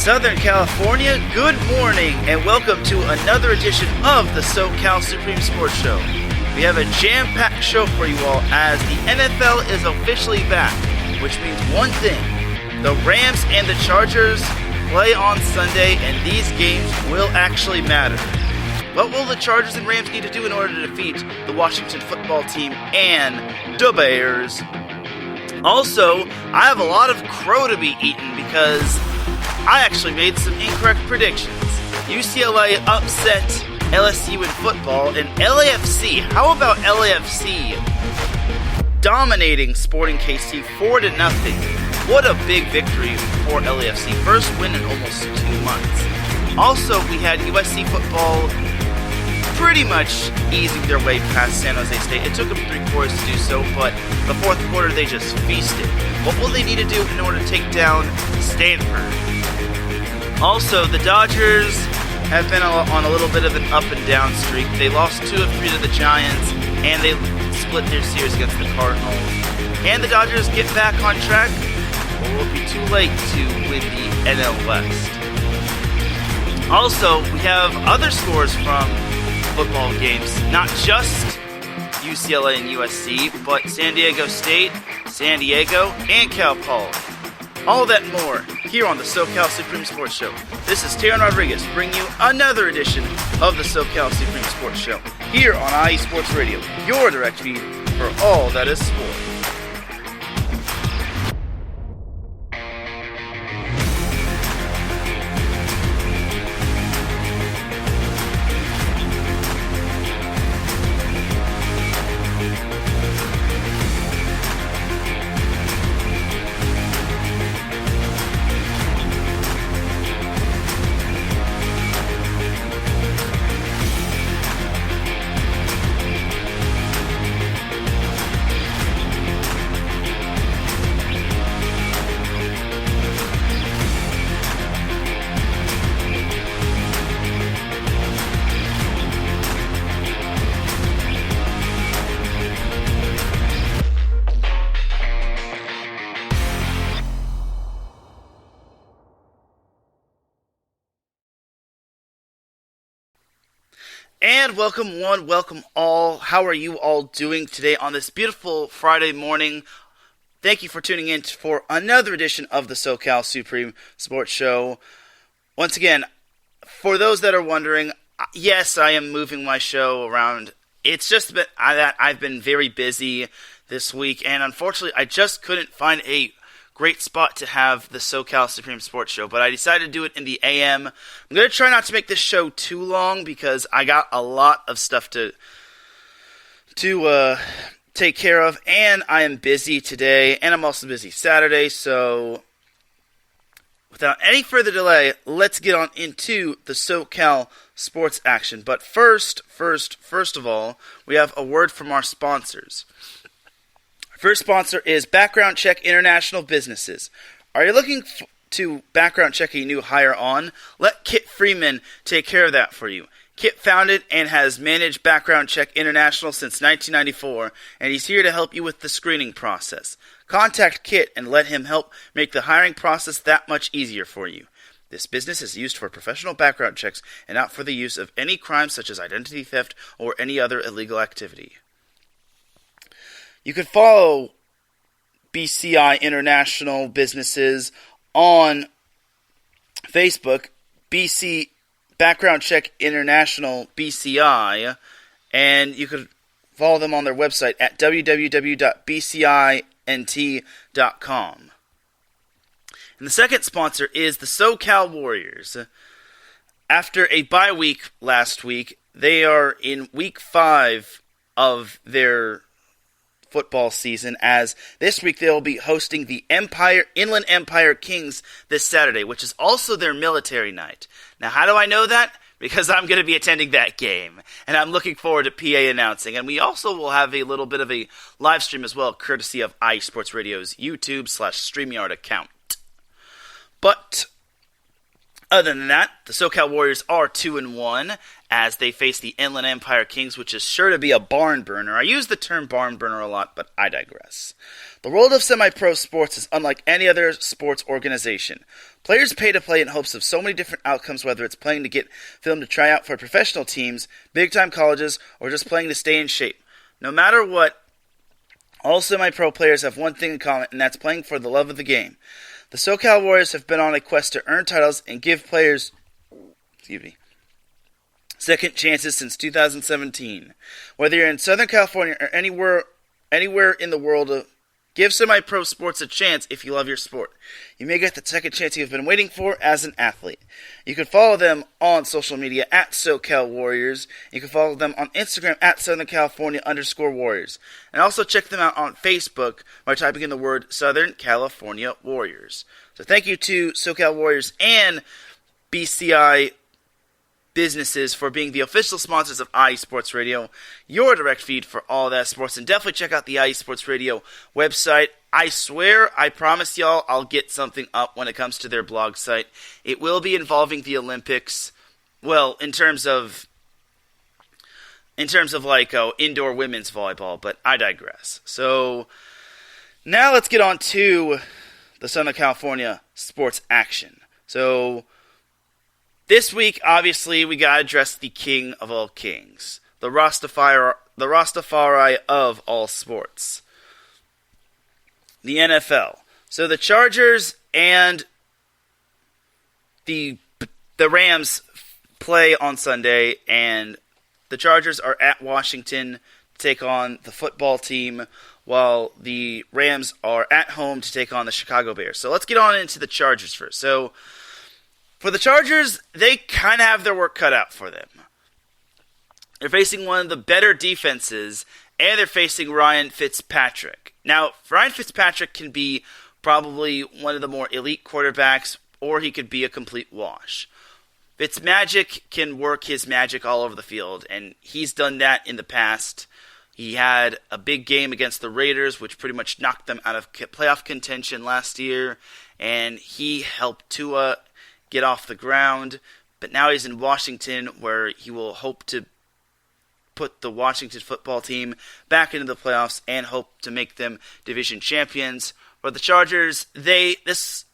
Southern California, good morning, and welcome to another edition of the SoCal Supreme Sports Show. We have a jam-packed show for you all as the NFL is officially back, which means one thing: the Rams and the Chargers play on Sunday, and these games will actually matter. What will the Chargers and Rams need to do in order to defeat the Washington football team and the Bears? Also, I have a lot of crow to be eaten because I actually made some incorrect predictions. UCLA upset LSU in football, and LAFC, how about LAFC dominating Sporting KC 4-0? What a big victory for LAFC. First win in almost 2 months. Also, we had USC football pretty much easing their way past San Jose State. It took them 3 quarters to do so, but the fourth quarter they just feasted. What will they need to do in order to take down Stanford? Also, the Dodgers have been on a little bit of an up and down streak. They lost 2 of 3 to the Giants, and they split their series against the Cardinals. Can the Dodgers get back on track, or will it be too late to win the NL West? Also, we have other scores from football games, not just UCLA and USC, but San Diego State, San Diego, and Cal Poly. All that and more here on the SoCal Supreme Sports Show. This is Teran Rodriguez bringing you another edition of the SoCal Supreme Sports Show here on IE Sports Radio, your direct feed for all that is sport. And welcome one, welcome all. How are you all doing today on this beautiful Friday morning? Thank you for tuning in for another edition of the SoCal Supreme Sports Show. Once again, for those that are wondering, yes, I am moving my show around. It's just that I've been very busy this week, and unfortunately, I just couldn't find a great spot to have the SoCal Supreme Sports Show, but I decided to do it in the AM. I'm going to try not to make this show too long because I got a lot of stuff to take care of, and I am busy today, and I'm also busy Saturday, so without any further delay, let's get on into the SoCal sports action. But first of all, we have a word from our sponsors. First sponsor is Background Check International Businesses. Are you looking to background check a new hire on? Let Kit Freeman take care of that for you. Kit founded and has managed Background Check International since 1994, and he's here to help you with the screening process. Contact Kit and let him help make the hiring process that much easier for you. This business is used for professional background checks and not for the use of any crimes such as identity theft or any other illegal activity. You can follow BCI International Businesses on Facebook, BC Background Check International BCI, and you can follow them on their website at www.bcint.com. And the second sponsor is the SoCal Warriors. After a bye week last week, they are in week 5 of their football season, as this week they will be hosting the Inland Empire Kings this Saturday, which is also their military night. Now, how do I know that? Because I'm going to be attending that game, and I'm looking forward to PA announcing. And we also will have a little bit of a live stream as well, courtesy of IE Sports Radio's YouTube/StreamYard account. But other than that, the SoCal Warriors are 2-1, as they face the Inland Empire Kings, which is sure to be a barn burner. I use the term barn burner a lot, but I digress. The world of semi-pro sports is unlike any other sports organization. Players pay to play in hopes of so many different outcomes, whether it's playing to get filmed to try out for professional teams, big-time colleges, or just playing to stay in shape. No matter what, all semi-pro players have one thing in common, and that's playing for the love of the game. The SoCal Warriors have been on a quest to earn titles and give players second chances since 2017. Whether you're in Southern California or anywhere in the world, give semi-pro sports a chance if you love your sport. You may get the second chance you've been waiting for as an athlete. You can follow them on social media at SoCal Warriors. You can follow them on Instagram at Southern California_Warriors. And also check them out on Facebook by typing in the word Southern California Warriors. So thank you to SoCal Warriors and BCI businesses for being the official sponsors of IE Sports Radio, your direct feed for all that sports. And definitely check out the IE Sports Radio website. I swear, I promise y'all, I'll get something up when it comes to their blog site. It will be involving the Olympics. Well, in terms of like indoor women's volleyball, but I digress. So now let's get on to the Southern California sports action. So this week, obviously, we got to address the king of all kings, the Rastafari of all sports, the NFL. So the Chargers and the Rams play on Sunday, and the Chargers are at Washington to take on the football team, while the Rams are at home to take on the Chicago Bears. So let's get on into the Chargers first. So for the Chargers, they kind of have their work cut out for them. They're facing one of the better defenses, and they're facing Ryan Fitzpatrick. Now, Ryan Fitzpatrick can be probably one of the more elite quarterbacks, or he could be a complete wash. Fitzmagic can work his magic all over the field, and he's done that in the past. He had a big game against the Raiders, which pretty much knocked them out of playoff contention last year, and he helped Tua get off the ground, but now he's in Washington, where he will hope to put the Washington football team back into the playoffs and hope to make them division champions. But the Chargers, this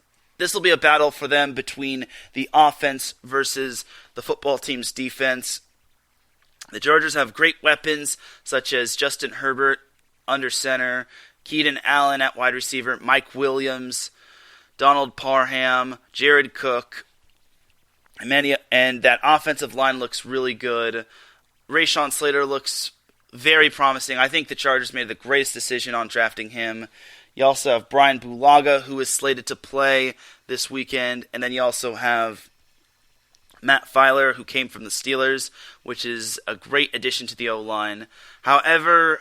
will be a battle for them between the offense versus the football team's defense. The Chargers have great weapons, such as Justin Herbert under center, Keenan Allen at wide receiver, Mike Williams, Donald Parham, Jared Cook, and that offensive line looks really good. Rashawn Slater looks very promising. I think the Chargers made the greatest decision on drafting him. You also have Brian Bulaga, who is slated to play this weekend. And then you also have Matt Filer, who came from the Steelers, which is a great addition to the O-line. However,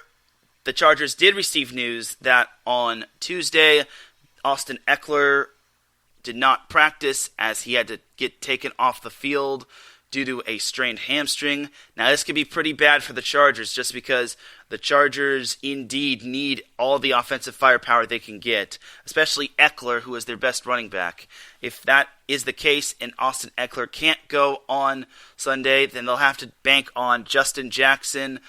the Chargers did receive news that on Tuesday, Austin Eckler did not practice as he had to get taken off the field due to a strained hamstring. Now, this could be pretty bad for the Chargers just because the Chargers indeed need all the offensive firepower they can get, especially Eckler, who is their best running back. If that is the case and Austin Eckler can't go on Sunday, then they'll have to bank on Justin Jackson,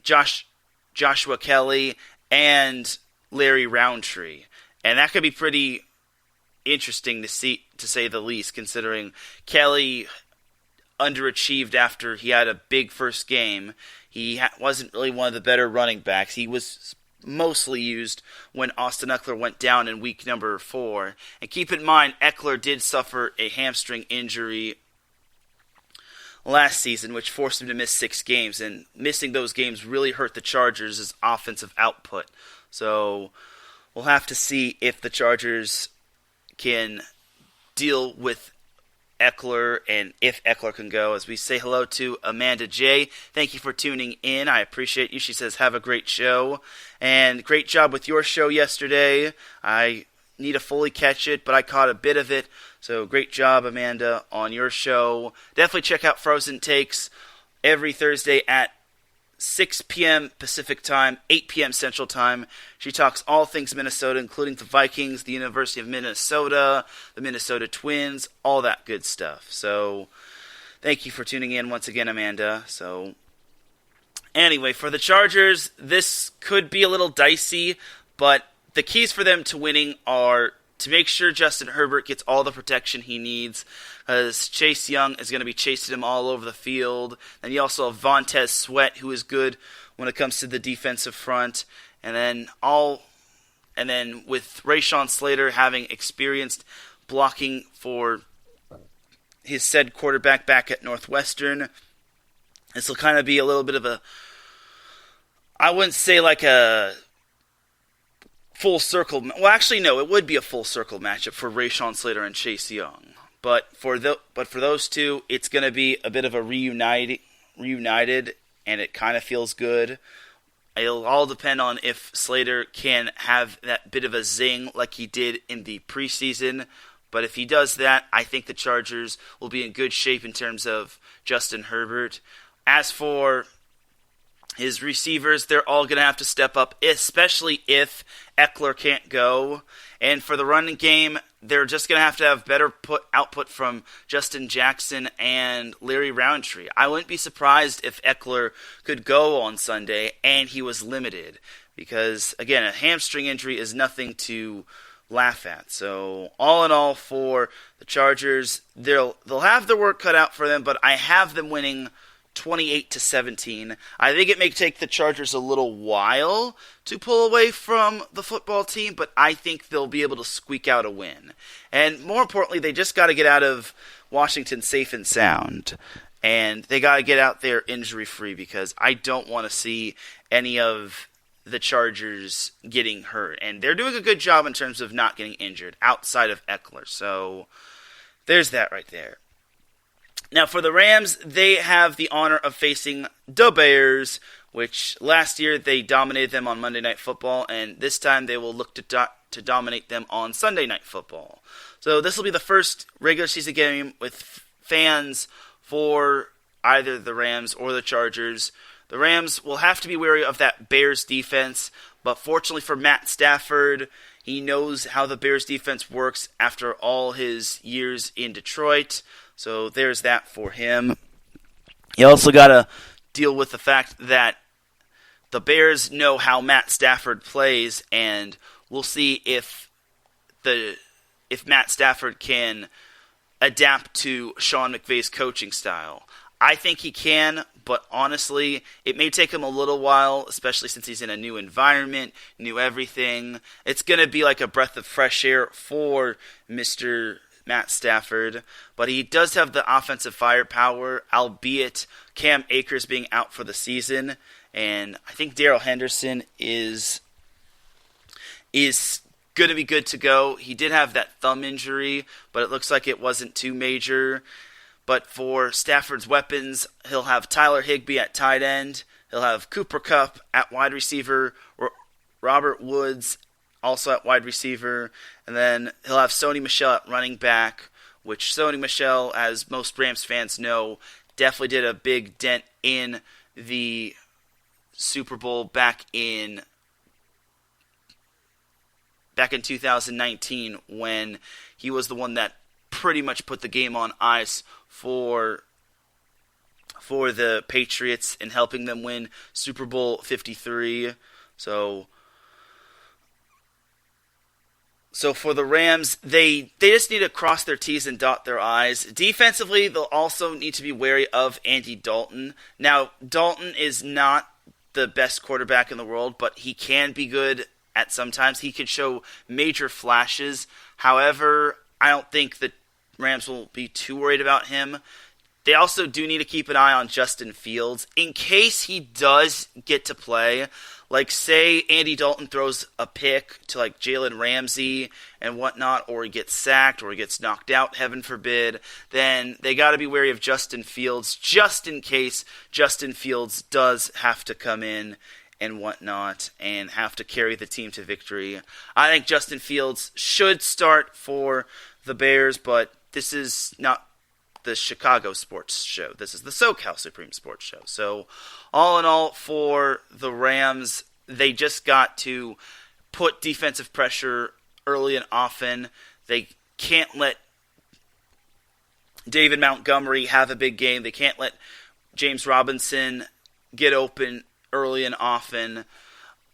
Joshua Kelly, and Larry Roundtree. And that could be pretty interesting to see, to say the least, considering Kelly underachieved after he had a big first game. He wasn't really one of the better running backs. He was mostly used when Austin Eckler went down in week number 4. And keep in mind, Eckler did suffer a hamstring injury last season, which forced him to miss 6 games. And missing those games really hurt the Chargers' offensive output. So we'll have to see if the Chargers can deal with Eckler and if Eckler can go. As we say hello to Amanda J. Thank you for tuning in. I appreciate you. She says, have a great show. And great job with your show yesterday. I need to fully catch it, but I caught a bit of it. So great job, Amanda, on your show. Definitely check out Frozen Takes every Thursday at 6 p.m. Pacific Time, 8 p.m. Central Time. She talks all things Minnesota, including the Vikings, the University of Minnesota, the Minnesota Twins, all that good stuff. So Thank you for tuning in once again, Amanda. So, anyway, for the Chargers, this could be a little dicey, but the keys for them to winning are to make sure Justin Herbert gets all the protection he needs, because Chase Young is going to be chasing him all over the field. And you also have Vontez Sweat, who is good when it comes to the defensive front. And then with Rashawn Slater having experienced blocking for his said quarterback back at Northwestern, this will kind of be a little bit of a, I wouldn't say like a full circle. Well, actually, no, it would be a full circle matchup for Rashawn Slater and Chase Young. But for those two, it's going to be a bit of a reunited, and it kind of feels good. It'll all depend on if Slater can have that bit of a zing like he did in the preseason. But if he does that, I think the Chargers will be in good shape in terms of Justin Herbert. As for his receivers, they're all going to have to step up, especially if Eckler can't go. And for the running game, they're just going to have better output from Justin Jackson and Larry Roundtree. I wouldn't be surprised if Eckler could go on Sunday and he was limited, because, again, a hamstring injury is nothing to laugh at. So, all in all, for the Chargers, they'll have their work cut out for them, but I have them winning 28-17. I think it may take the Chargers a little while to pull away from the football team, but I think they'll be able to squeak out a win. And more importantly, they just got to get out of Washington safe and sound. And they got to get out there injury-free, because I don't want to see any of the Chargers getting hurt. And they're doing a good job in terms of not getting injured outside of Eckler. So there's that right there. Now, for the Rams, they have the honor of facing the Bears, which last year they dominated them on Monday Night Football, and this time they will look to dominate them on Sunday Night Football. So this will be the first regular season game with fans for either the Rams or the Chargers. The Rams will have to be wary of that Bears defense, but fortunately for Matt Stafford, he knows how the Bears defense works after all his years in Detroit. So there's that for him. You also got to deal with the fact that the Bears know how Matt Stafford plays, and we'll see if Matt Stafford can adapt to Sean McVay's coaching style. I think he can, but honestly, it may take him a little while, especially since he's in a new environment, new everything. It's going to be like a breath of fresh air for Mr. Matt Stafford, but he does have the offensive firepower, albeit Cam Akers being out for the season, and I think Darrell Henderson is going to be good to go. He did have that thumb injury, but it looks like it wasn't too major. But for Stafford's weapons, he'll have Tyler Higbee at tight end, he'll have Cooper Kupp at wide receiver, Robert Woods also at wide receiver, and then he'll have Sony Michel at running back, which Sony Michel, as most Rams fans know, definitely did a big dent in the Super Bowl back in 2019, when he was the one that pretty much put the game on ice for the Patriots and helping them win Super Bowl 53. So for the Rams, they just need to cross their T's and dot their I's. Defensively, they'll also need to be wary of Andy Dalton. Now, Dalton is not the best quarterback in the world, but he can be good at sometimes. He could show major flashes. However, I don't think the Rams will be too worried about him. They also do need to keep an eye on Justin Fields in case he does get to play. Like, say Andy Dalton throws a pick to, like, Jalen Ramsey and whatnot, or he gets sacked, or he gets knocked out, heaven forbid, then they got to be wary of Justin Fields, just in case Justin Fields does have to come in and whatnot, and have to carry the team to victory. I think Justin Fields should start for the Bears, but this is not the Chicago Sports Show. This is the SoCal Supreme Sports Show. So, all in all, for the Rams, they just got to put defensive pressure early and often. They can't let David Montgomery have a big game. They can't let James Robinson get open early and often.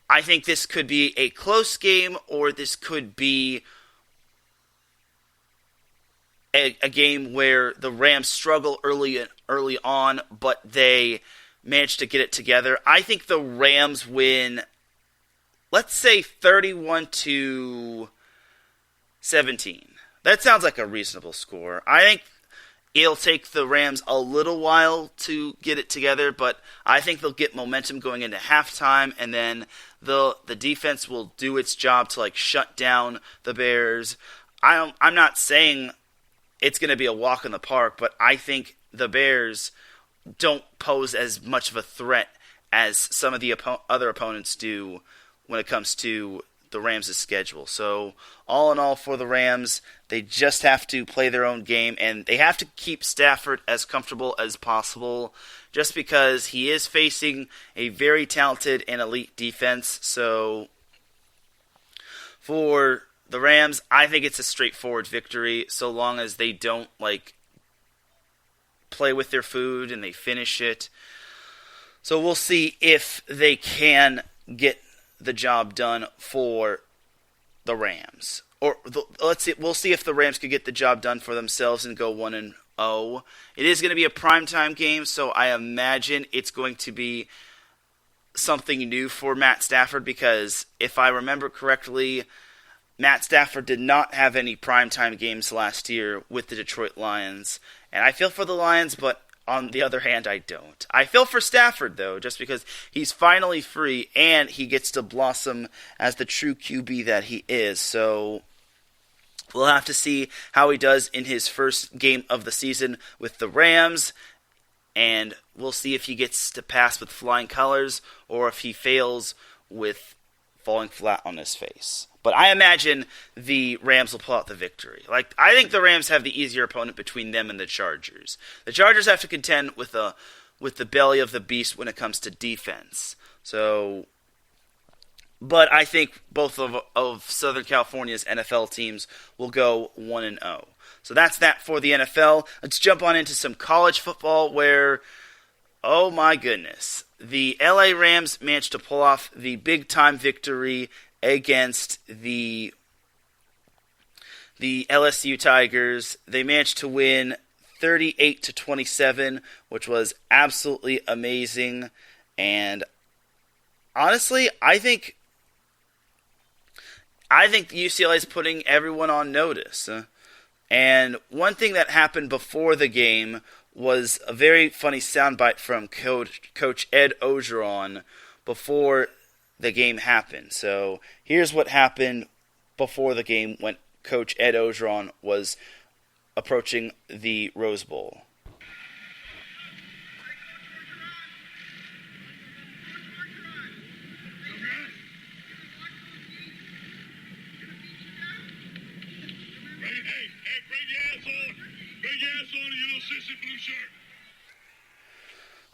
I think this could be a close game, or this could be a game where the Rams struggle early on, but they manage to get it together. I think the Rams win, let's say 31-17. That sounds like a reasonable score. I think it'll take the Rams a little while to get it together, but I think they'll get momentum going into halftime, and then the defense will do its job to shut down the Bears. I'm not saying it's going to be a walk in the park, but I think the Bears don't pose as much of a threat as some of the other opponents do when it comes to the Rams' schedule. So all in all, for the Rams, they just have to play their own game, and they have to keep Stafford as comfortable as possible, just because he is facing a very talented and elite defense. So for the Rams, I think it's a straightforward victory, so long as they don't play with their food and they finish it. So we'll see if they can get the job done for the Rams. We'll see if the Rams could get the job done for themselves and go 1-0. It is going to be a primetime game, so I imagine it's going to be something new for Matt Stafford, because if I remember correctly, Matt Stafford did not have any primetime games last year with the Detroit Lions. And I feel for the Lions, but on the other hand, I don't. I feel for Stafford, though, just because he's finally free and he gets to blossom as the true QB that he is. So we'll have to see how he does in his first game of the season with the Rams. And we'll see if he gets to pass with flying colors or if he fails with falling flat on his face. But I imagine the Rams will pull out the victory. I think the Rams have the easier opponent between them and the Chargers. The Chargers have to contend with the belly of the beast when it comes to defense. But I think both of Southern California's NFL teams will go 1-0. So that's that for the NFL. Let's jump on into some college football where, oh my goodness, the LA Rams managed to pull off the big-time victory against the LSU Tigers. They managed to win 38-27, which was absolutely amazing. And honestly, I think UCLA is putting everyone on notice. And one thing that happened before the game was a very funny soundbite from Coach Ed Orgeron before the game happened. So here's what happened before the game when Coach Ed Orgeron was approaching the Rose Bowl.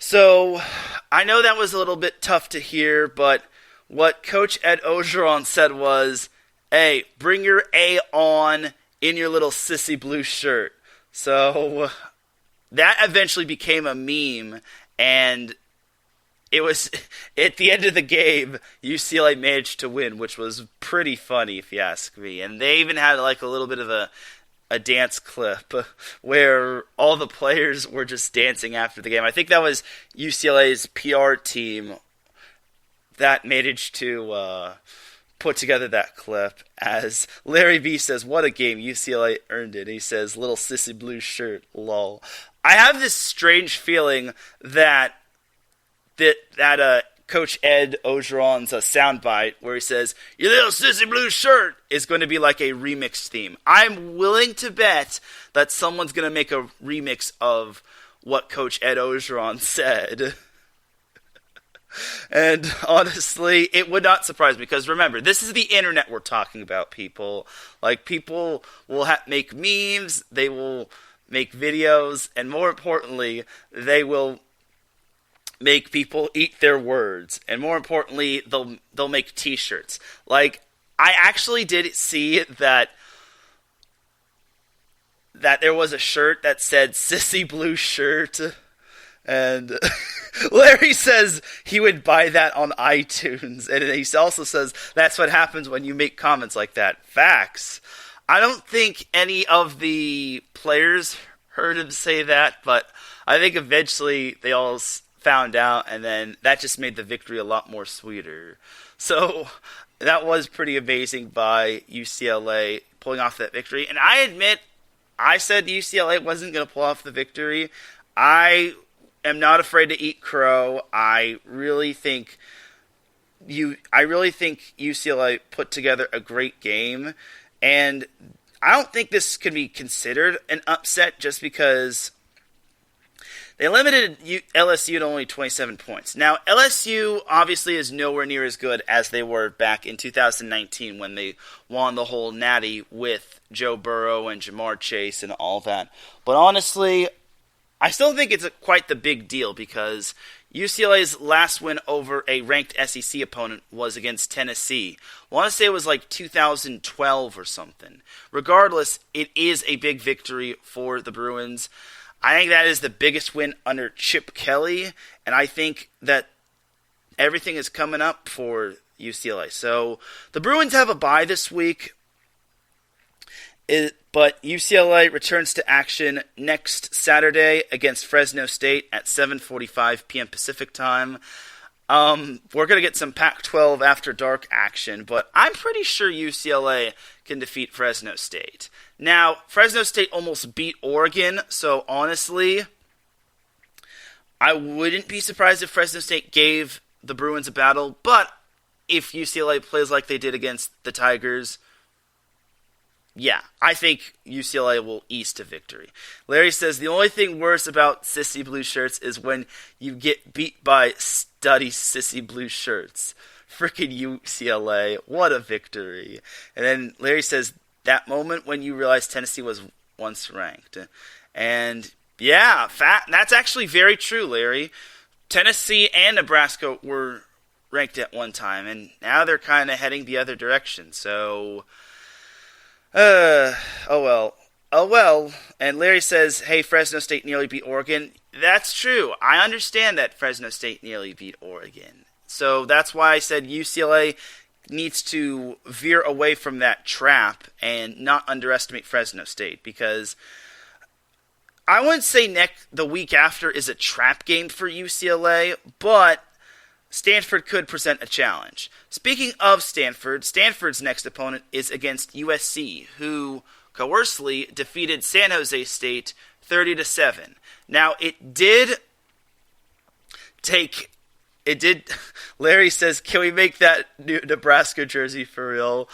So I know that was a little bit tough to hear, but what Coach Ed Orgeron said was, hey, bring your A on in your little sissy blue shirt. So that eventually became a meme, and it was at the end of the game, UCLA managed to win, which was pretty funny if you ask me. And they even had a little bit of a dance clip where all the players were just dancing after the game. I think that was UCLA's PR team that managed to put together that clip, as Larry B says, what a game, UCLA earned it. He says, little sissy blue shirt, lol. I have this strange feeling that Coach Ed Orgeron's soundbite where he says, your little sissy blue shirt, is going to be like a remix theme. I'm willing to bet that someone's going to make a remix of what Coach Ed Orgeron said. And honestly, it would not surprise me, because remember, this is the internet we're talking about, people. People will make memes, they will make videos, and more importantly, they will make people eat their words. And more importantly, they'll make t-shirts. I actually did see that that there was a shirt that said "Sissy Blue Shirt," and Larry says he would buy that on iTunes, and he also says that's what happens when you make comments like that. Facts. I don't think any of the players heard him say that, but I think eventually they all found out, and then that just made the victory a lot more sweeter. So that was pretty amazing by UCLA pulling off that victory. And I admit, I said UCLA wasn't going to pull off the victory. I am not afraid to eat crow. I really think UCLA put together a great game, and I don't think this could be considered an upset just because they limited LSU to only 27 points. Now, LSU obviously is nowhere near as good as they were back in 2019 when they won the whole natty with Joe Burrow and Jamar Chase and all that. But honestly, I still think it's quite the big deal because UCLA's last win over a ranked SEC opponent was against Tennessee. I want to say it was like 2012 or something. Regardless, it is a big victory for the Bruins. I think that is the biggest win under Chip Kelly, and I think that everything is coming up for UCLA. So the Bruins have a bye this week, but UCLA returns to action next Saturday against Fresno State at 7:45 p.m. Pacific time. We're going to get some Pac-12 after dark action, but I'm pretty sure UCLA can defeat Fresno State. Now, Fresno State almost beat Oregon, so honestly, I wouldn't be surprised if Fresno State gave the Bruins a battle, but if UCLA plays like they did against the Tigers, yeah, I think UCLA will ease to victory. Larry says the only thing worse about sissy blue shirts is when you get beat by study sissy blue shirts. Freaking UCLA, what a victory. And then Larry says that moment when you realize Tennessee was once ranked. And yeah, that's actually very true, Larry. Tennessee and Nebraska were ranked at one time, and now they're kind of heading the other direction. So, oh well. And Larry says, hey, Fresno State nearly beat Oregon. That's true. I understand that Fresno State nearly beat Oregon. So that's why I said UCLA needs to veer away from that trap and not underestimate Fresno State, because I wouldn't say the week after is a trap game for UCLA, but Stanford could present a challenge. Speaking of Stanford, Stanford's next opponent is against USC, who coercively defeated San Jose State 30-7. Now, Larry says, can we make that new Nebraska jersey for real?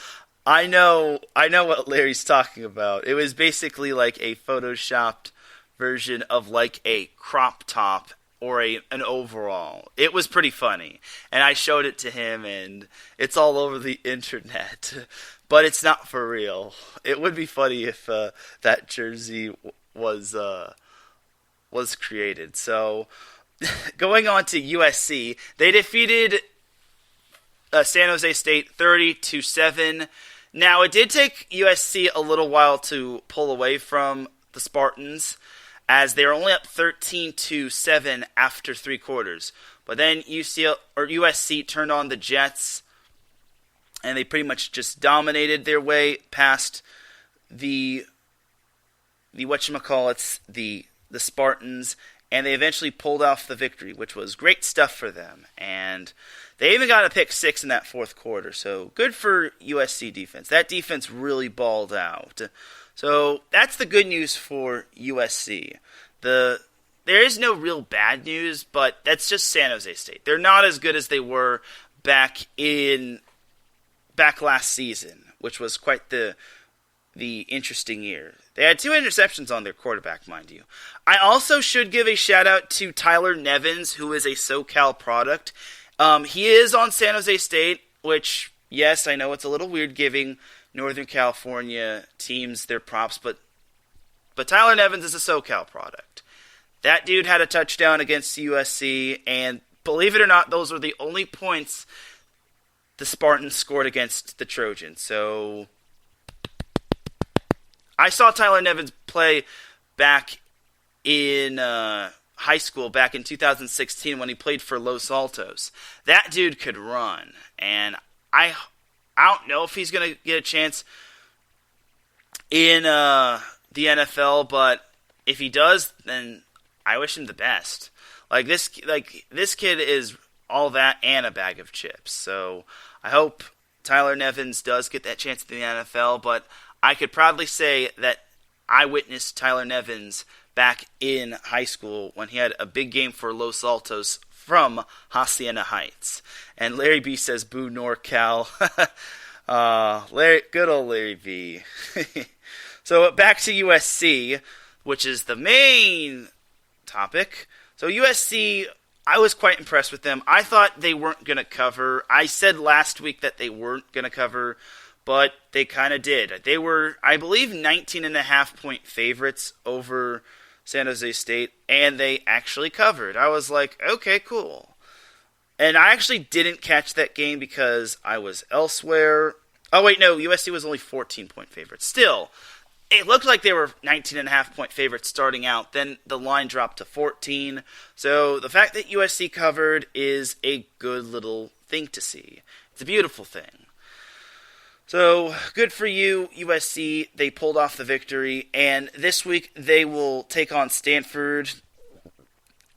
I know what Larry's talking about. It was basically like a photoshopped version of like a crop top or an overall. It was pretty funny. And I showed it to him, and it's all over the internet. But it's not for real. It would be funny if that jersey was created. So, going on to USC, they defeated San Jose State 30-7. Now, it did take USC a little while to pull away from the Spartans, as they were only up 13-7 after 3 quarters. But then USC turned on the Jets, and they pretty much just dominated their way past the Spartans, and they eventually pulled off the victory, which was great stuff for them. And they even got a pick 6 in that 4th quarter, so good for USC defense. That defense really balled out. So that's the good news for USC. There is no real bad news, but that's just San Jose State. They're not as good as they were back last season, which was quite the interesting year. They had 2 interceptions on their quarterback, mind you. I also should give a shout out to Tyler Nevins, who is a SoCal product. He is on San Jose State, which, yes, I know it's a little weird giving Northern California teams their props, but Tyler Nevins is a SoCal product. That dude had a touchdown against USC, and believe it or not, those were the only points the Spartans scored against the Trojans. So I saw Tyler Nevins play back in high school back in 2016 when he played for Los Altos. That dude could run, and I don't know if he's going to get a chance in the NFL, but if he does, then I wish him the best. This kid is all that and a bag of chips. So I hope Tyler Nevins does get that chance in the NFL, but I could proudly say that I witnessed Tyler Nevins back in high school when he had a big game for Los Altos from Hacienda Heights. And Larry B says, boo NorCal. Good old Larry B. So back to USC, which is the main topic. So USC, I was quite impressed with them. I thought they weren't going to cover. I said last week that they weren't going to cover, but they kind of did. They were, I believe, 19.5-point favorites over San Jose State, and they actually covered. I was like, okay, cool. And I actually didn't catch that game because I was elsewhere. Oh, wait, no, USC was only 14-point favorites. Still, it looked like they were 19.5-point favorites starting out. Then the line dropped to 14. So the fact that USC covered is a good little thing to see. It's a beautiful thing. So good for you, USC. They pulled off the victory. And this week they will take on Stanford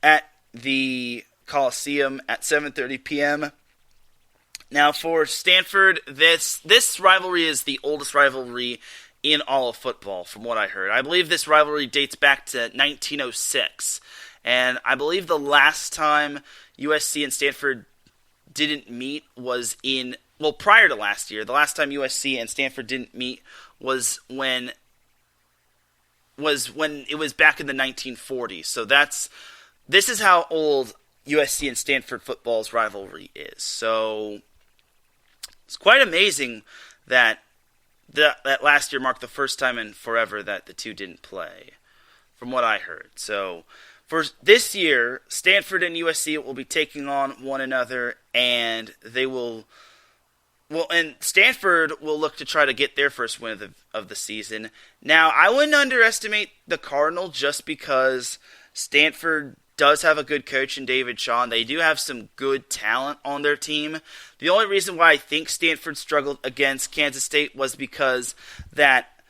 at the Coliseum at 7:30 p.m. Now for Stanford, this rivalry is the oldest rivalry in all of football, from what I heard. I believe this rivalry dates back to 1906. And I believe the last time USC and Stanford didn't meet was prior to last year. The last time USC and Stanford didn't meet was when it was back in the 1940s. So this is how old USC and Stanford football's rivalry is. So it's quite amazing that that last year marked the first time in forever that the two didn't play, from what I heard. So for this year, Stanford and USC will be taking on one another, and and Stanford will look to try to get their first win of the season. Now, I wouldn't underestimate the Cardinals just because Stanford does have a good coach in David Shaw, and they do have some good talent on their team. The only reason why I think Stanford struggled against Kansas State was because that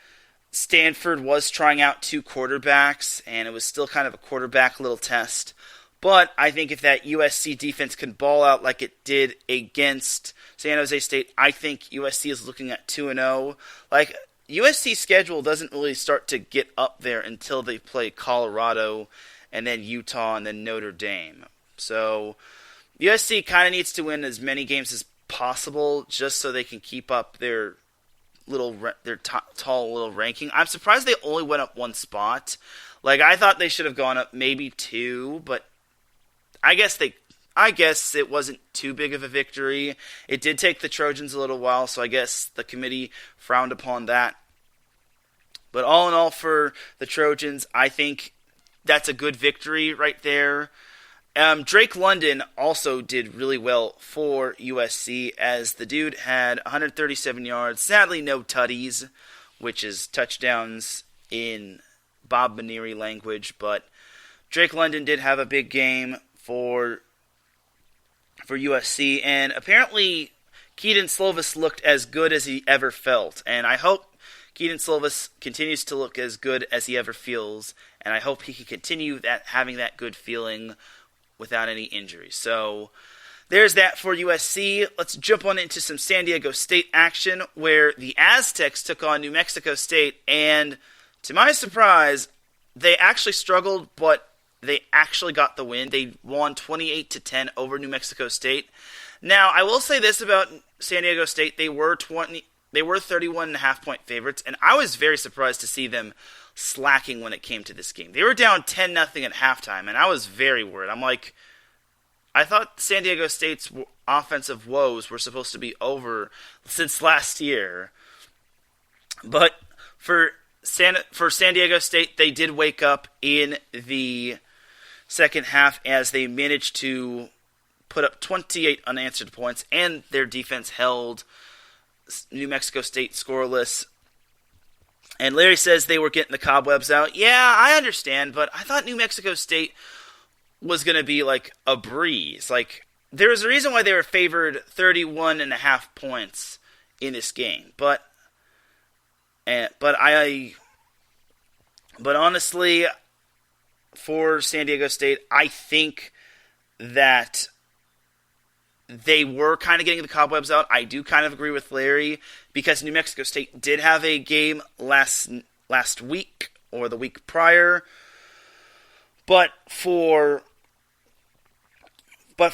Stanford was trying out two quarterbacks, and it was still kind of a quarterback little test. But I think if that USC defense can ball out like it did against San Jose State, I think USC is looking at 2-0. USC's schedule doesn't really start to get up there until they play Colorado, and then Utah, and then Notre Dame. So USC kind of needs to win as many games as possible just so they can keep up their tall little ranking. I'm surprised they only went up one spot. I thought they should have gone up maybe two, but I guess it wasn't too big of a victory. It did take the Trojans a little while, so I guess the committee frowned upon that. But all in all, for the Trojans, I think that's a good victory right there. Drake London also did really well for USC, as the dude had 137 yards. Sadly, no tutties, which is touchdowns in Bob Maneri language. But Drake London did have a big game for USC, and apparently Keaton Slovis looked as good as he ever felt. And I hope Keaton Slovis continues to look as good as he ever feels, and I hope he can continue having that good feeling without any injuries. So there's that for USC. Let's jump on into some San Diego State action, where the Aztecs took on New Mexico State, and to my surprise, they actually struggled, but they actually got the win. They won 28-10 over New Mexico State. Now, I will say this about San Diego State. They were 31.5-point favorites, and I was very surprised to see them slacking when it came to this game. They were down 10-0 at halftime, and I was very worried. I thought San Diego State's offensive woes were supposed to be over since last year. But for San Diego State, they did wake up in the second half as they managed to put up 28 unanswered points, and their defense held New Mexico State scoreless. And Larry says they were getting the cobwebs out. Yeah, I understand, but I thought New Mexico State was going to be like a breeze. Like, there was a reason why they were favored 31.5 points in this game. But honestly, for San Diego State, I think that they were kind of getting the cobwebs out. I do kind of agree with Larry because New Mexico State did have a game last week or the week prior. But for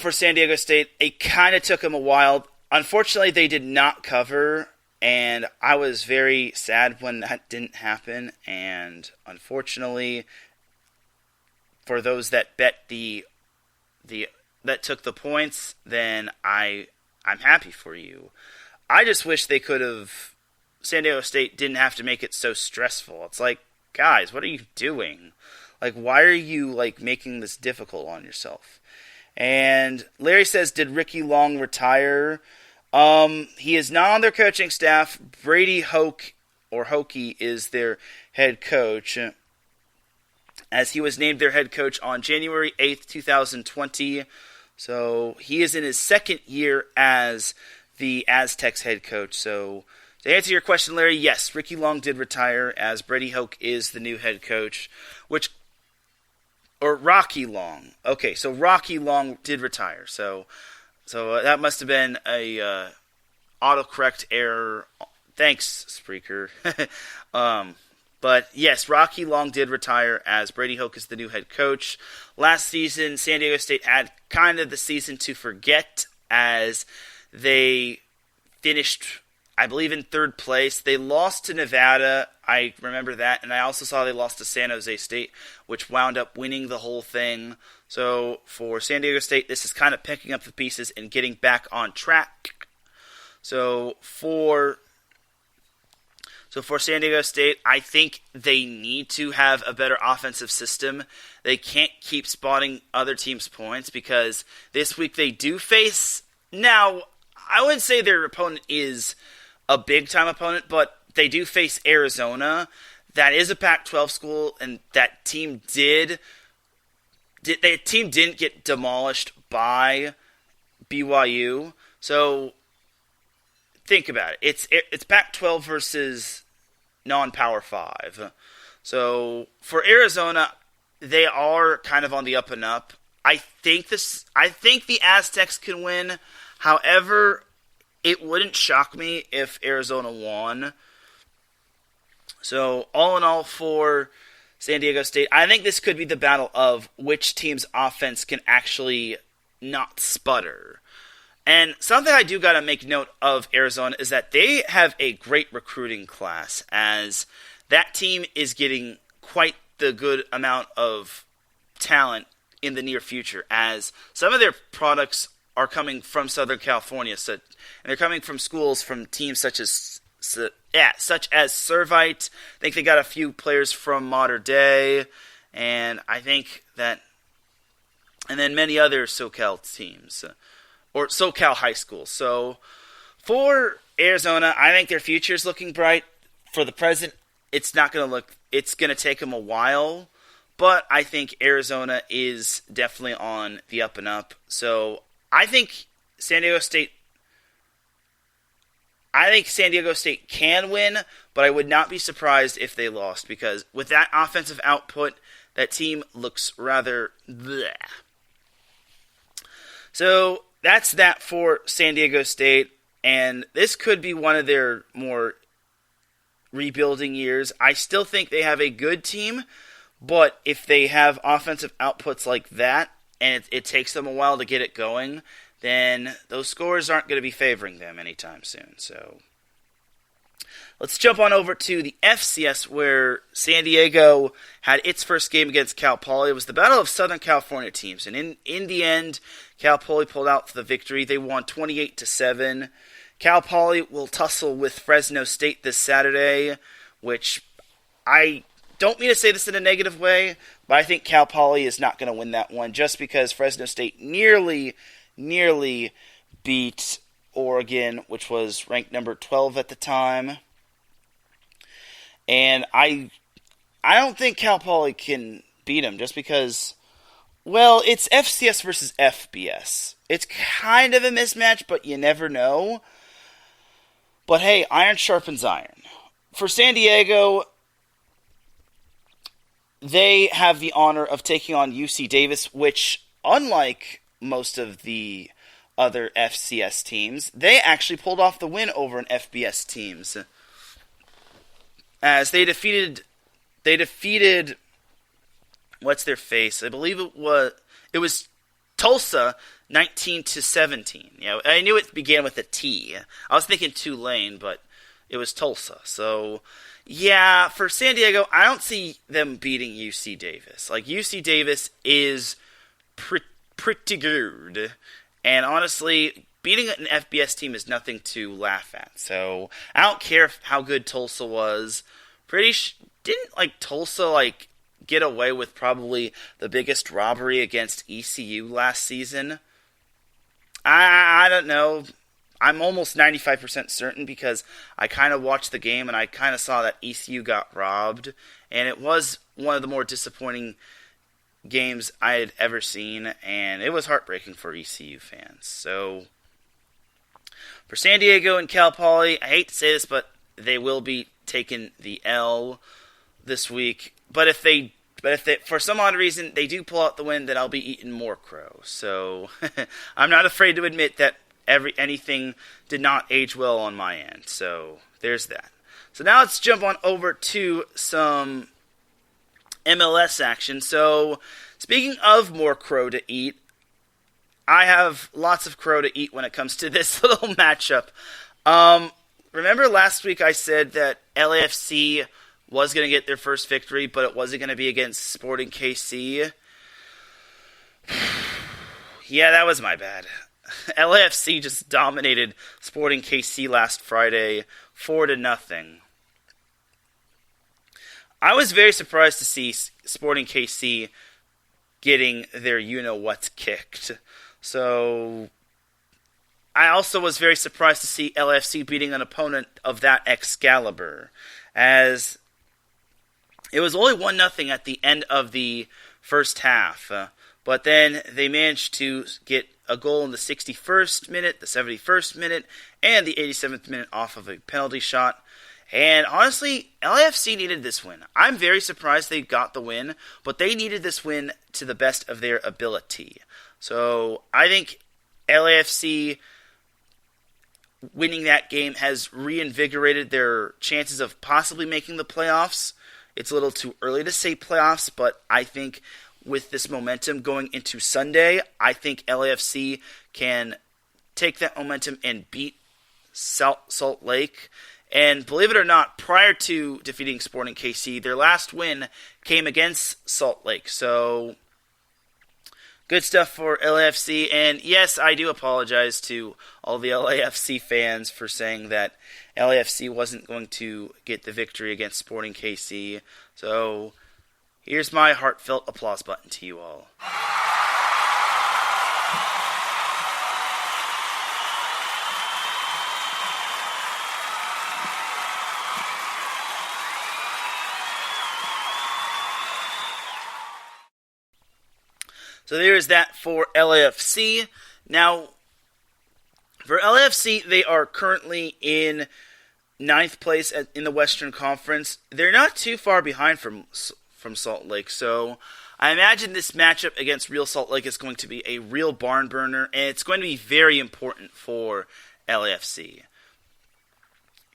San Diego State, it kind of took them a while. Unfortunately, they did not cover, and I was very sad when that didn't happen. And unfortunately, for those that bet that took the points, then I'm happy for you. I just wish they could have. San Diego State didn't have to make it so stressful. It's like, guys, what are you doing? Like, why are you like making this difficult on yourself? And Larry says, did Ricky Long retire? He is not on their coaching staff. Brady Hoke is their head coach, as he was named their head coach on January 8th, 2020. So he is in his second year as the Aztecs head coach. So to answer your question, Larry, yes, Ricky Long did retire, as Brady Hoke is the new head coach, or Rocky Long. Okay, so Rocky Long did retire. So that must have been a autocorrect error. Thanks, Spreaker. But yes, Rocky Long did retire, as Brady Hoke is the new head coach. Last season, San Diego State had kind of the season to forget, as they finished, I believe, in third place. They lost to Nevada. I remember that. And I also saw they lost to San Jose State, which wound up winning the whole thing. So for San Diego State, this is kind of picking up the pieces and getting back on track. So for San Diego State, I think they need to have a better offensive system. They can't keep spotting other teams' points, because this week they do face... Now, I wouldn't say their opponent is a big-time opponent, but they do face Arizona. That is a Pac-12 school, and that team didn't get demolished by BYU. So think about it. It's Pac-12 versus non-Power 5. So for Arizona, they are kind of on the up and up. I think the Aztecs can win. However, it wouldn't shock me if Arizona won. So all in all, for San Diego State, I think this could be the battle of which team's offense can actually not sputter. And something I do got to make note of Arizona is that they have a great recruiting class, as that team is getting quite the good amount of talent in the near future, as some of their products are coming from Southern California, and they're coming from schools from teams such as Servite. I think they got a few players from Mater Dei, and I think that, and then many other SoCal teams. Or SoCal high school. So for Arizona, I think their future is looking bright. For the present, it's going to take them a while, but I think Arizona is definitely on the up and up. So I think San Diego State can win, but I would not be surprised if they lost, because with that offensive output, that team looks rather bleh. So that's that for San Diego State, and this could be one of their more rebuilding years. I still think they have a good team, but if they have offensive outputs like that, and it takes them a while to get it going, then those scores aren't going to be favoring them anytime soon. So let's jump on over to the FCS, where San Diego had its first game against Cal Poly. It was the battle of Southern California teams, and in the end, Cal Poly pulled out the victory. They won 28-7. Cal Poly will tussle with Fresno State this Saturday, which I don't mean to say this in a negative way, but I think Cal Poly is not going to win that one, just because Fresno State nearly beat Oregon, which was ranked number 12 at the time. And I don't think Cal Poly can beat him just because, well, it's FCS versus FBS. It's kind of a mismatch, but you never know. But hey, iron sharpens iron. For San Diego, they have the honor of taking on UC Davis, which, unlike most of the other FCS teams, they actually pulled off the win over an FBS teams. As they defeated what's their face? I believe it was Tulsa 19-17. You know, I knew it began with a T. I was thinking Tulane, but it was Tulsa. So, yeah, for San Diego, I don't see them beating UC Davis. Like, UC Davis is pretty good. And honestly, beating an FBS team is nothing to laugh at. So, I don't care how good Tulsa was. Didn't, Tulsa, get away with probably the biggest robbery against ECU last season? I don't know. I'm almost 95% certain because I kind of watched the game and I kind of saw that ECU got robbed. And it was one of the more disappointing games I had ever seen. And it was heartbreaking for ECU fans. So, for San Diego and Cal Poly, I hate to say this, but they will be taking the L this week. But if they, for some odd reason, they do pull out the win, then I'll be eating more crow. So, I'm not afraid to admit that anything did not age well on my end. So, there's that. So, now let's jump on over to some MLS action. So, speaking of more crow to eat, I have lots of crow to eat when it comes to this little matchup. Remember last week I said that LAFC was going to get their first victory, but it wasn't going to be against Sporting KC? Yeah, that was my bad. LAFC just dominated Sporting KC last Friday, 4-0. I was very surprised to see Sporting KC getting their you-know-what kicked. So, I also was very surprised to see LAFC beating an opponent of that Excalibur, as it was only 1-0 at the end of the first half, but then they managed to get a goal in the 61st minute, the 71st minute, and the 87th minute off of a penalty shot. And honestly, LAFC needed this win. I'm very surprised they got the win, but they needed this win to the best of their ability. So I think LAFC winning that game has reinvigorated their chances of possibly making the playoffs. It's a little too early to say playoffs, but I think with this momentum going into Sunday, I think LAFC can take that momentum and beat Salt Lake. And believe it or not, prior to defeating Sporting KC, their last win came against Salt Lake. So, good stuff for LAFC. And yes, I do apologize to all the LAFC fans for saying that LAFC wasn't going to get the victory against Sporting KC. So, here's my heartfelt applause button to you all. So there is that for LAFC. Now, for LAFC, they are currently in 9th place in the Western Conference. They're not too far behind from Salt Lake, so I imagine this matchup against Real Salt Lake is going to be a real barn burner, and it's going to be very important for LAFC.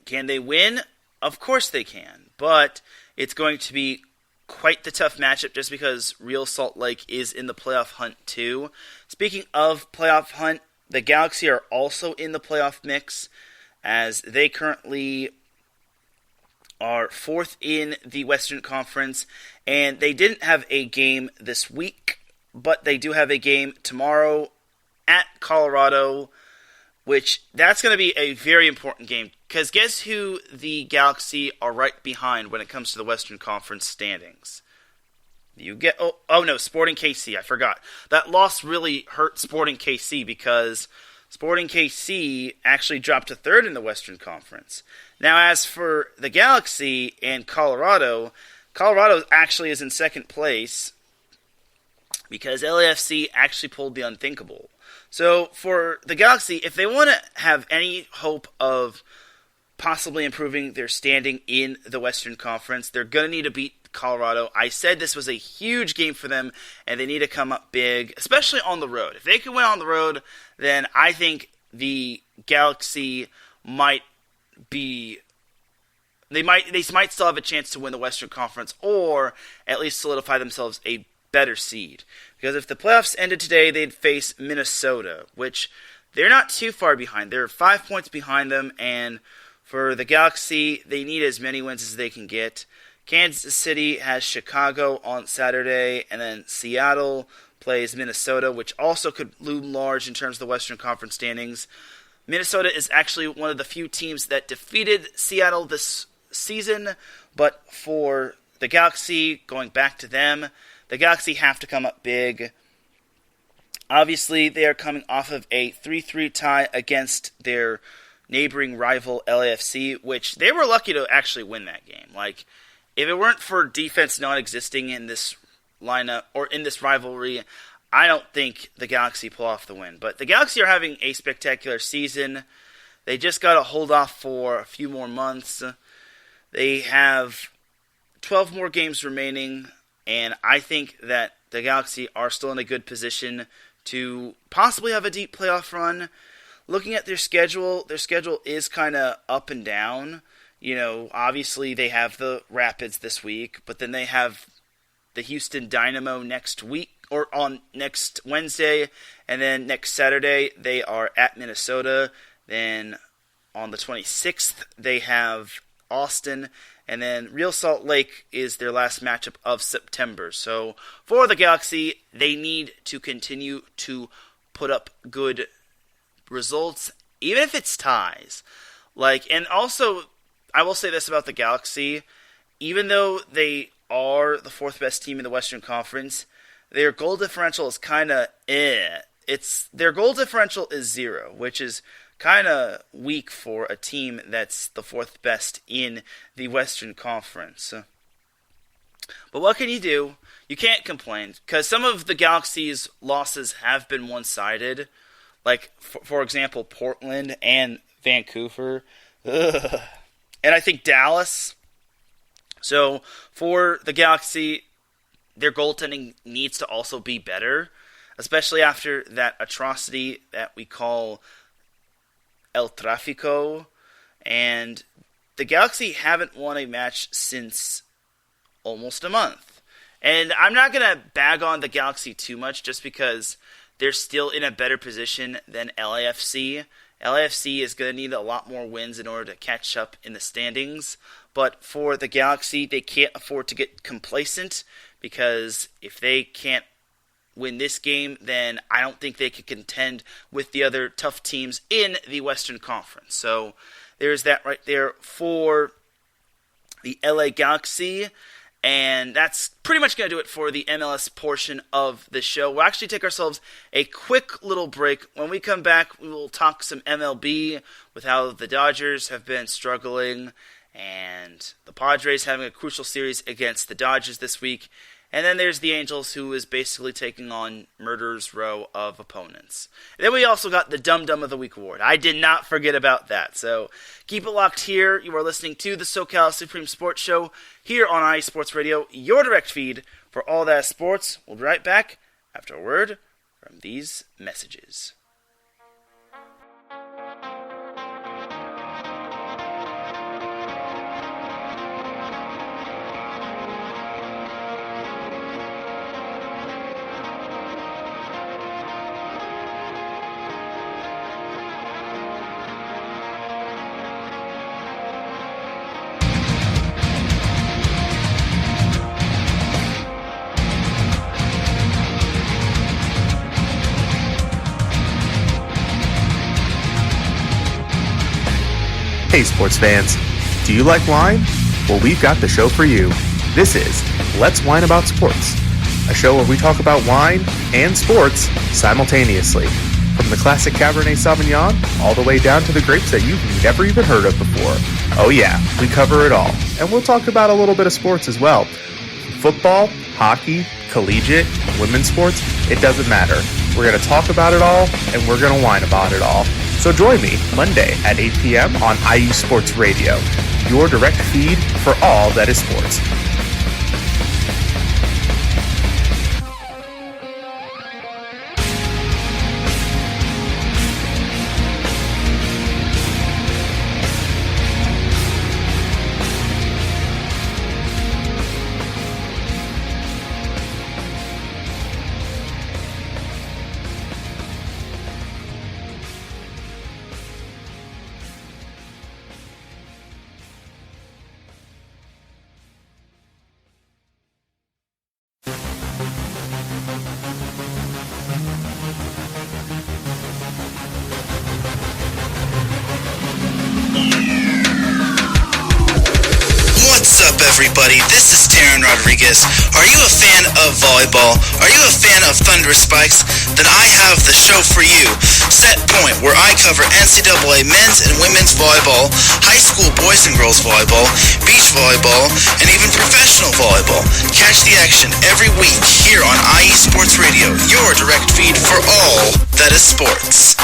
Can they win? Of course they can, but it's going to be quite the tough matchup just because Real Salt Lake is in the playoff hunt too. Speaking of playoff hunt, the Galaxy are also in the playoff mix as they currently are 4th in the Western Conference, and they didn't have a game this week, but they do have a game tomorrow at Colorado, which that's going to be a very important game, because guess who the Galaxy are right behind when it comes to the Western Conference standings? Sporting KC, I forgot. That loss really hurt Sporting KC because Sporting KC actually dropped to third in the Western Conference. Now, as for the Galaxy and Colorado actually is in second place because LAFC actually pulled the unthinkable. So for the Galaxy, if they want to have any hope of possibly improving their standing in the Western Conference, they're going to need to beat Colorado. I said this was a huge game for them, and they need to come up big, especially on the road. If they can win on the road, then I think the Galaxy might still have a chance to win the Western Conference, or at least solidify themselves a better seed. Because if the playoffs ended today, they'd face Minnesota, which they're not too far behind. They're 5 points behind them, and for the Galaxy, they need as many wins as they can get. Kansas City has Chicago on Saturday, and then Seattle plays Minnesota, which also could loom large in terms of the Western Conference standings. Minnesota is actually one of the few teams that defeated Seattle this season, but for the Galaxy, going back to them, the Galaxy have to come up big. Obviously, they are coming off of a 3-3 tie against their neighboring rival LAFC, which they were lucky to actually win that game. If it weren't for defense not existing in this lineup or in this rivalry, I don't think the Galaxy pull off the win. But the Galaxy are having a spectacular season. They just got to hold off for a few more months. They have 12 more games remaining, and I think that the Galaxy are still in a good position to possibly have a deep playoff run. Looking at their schedule is kind of up and down. Obviously they have the Rapids this week, but then they have the Houston Dynamo next week, or on next Wednesday, and then next Saturday they are at Minnesota. Then on the 26th they have Austin, and then Real Salt Lake is their last matchup of September. So for the Galaxy, they need to continue to put up good results, even if it's ties. And also, I will say this about the Galaxy, even though they are the fourth best team in the Western Conference, their goal differential is kind of their goal differential is 0, which is kind of weak for a team that's the fourth best in the Western Conference. But what can you do? You can't complain, because some of the Galaxy's losses have been one-sided. For example, Portland and Vancouver. Ugh. And I think Dallas. So, for the Galaxy, their goaltending needs to also be better, especially after that atrocity that we call El Tráfico. And the Galaxy haven't won a match since almost a month. And I'm not going to bag on the Galaxy too much just because they're still in a better position than LAFC. LAFC is going to need a lot more wins in order to catch up in the standings. But for the Galaxy, they can't afford to get complacent, because if they can't win this game, then I don't think they can contend with the other tough teams in the Western Conference. So there's that right there for the LA Galaxy. And that's pretty much going to do it for the MLS portion of the show. We'll actually take ourselves a quick little break. When we come back, we will talk some MLB with how the Dodgers have been struggling, and the Padres having a crucial series against the Dodgers this week. And then there's the Angels, who is basically taking on murderer's row of opponents. And then we also got the Dum Dum of the Week award. I did not forget about that. So keep it locked here. You are listening to the SoCal Supreme Sports Show here on iSports Radio, your direct feed for all that sports. We'll be right back after a word from these messages. Hey sports fans, do you like wine? Well, we've got the show for you. This is Let's Wine About Sports, a show where we talk about wine and sports simultaneously. From the classic Cabernet Sauvignon, all the way down to the grapes that you've never even heard of before. Oh yeah, we cover it all. And we'll talk about a little bit of sports as well. Football, hockey, collegiate, women's sports, it doesn't matter. We're going to talk about it all, and we're going to whine about it all. So join me Monday at 8 p.m. on IU Sports Radio, your direct feed for all that is sports. Everybody, this is Teran Rodriguez. Are you a fan of volleyball? Are you a fan of Thunderous Spikes? Then I have the show for you, Set Point, where I cover NCAA men's and women's volleyball, high school boys and girls volleyball, beach volleyball, and even professional volleyball. Catch the action every week here on IE Sports Radio, your direct feed for all that is sports.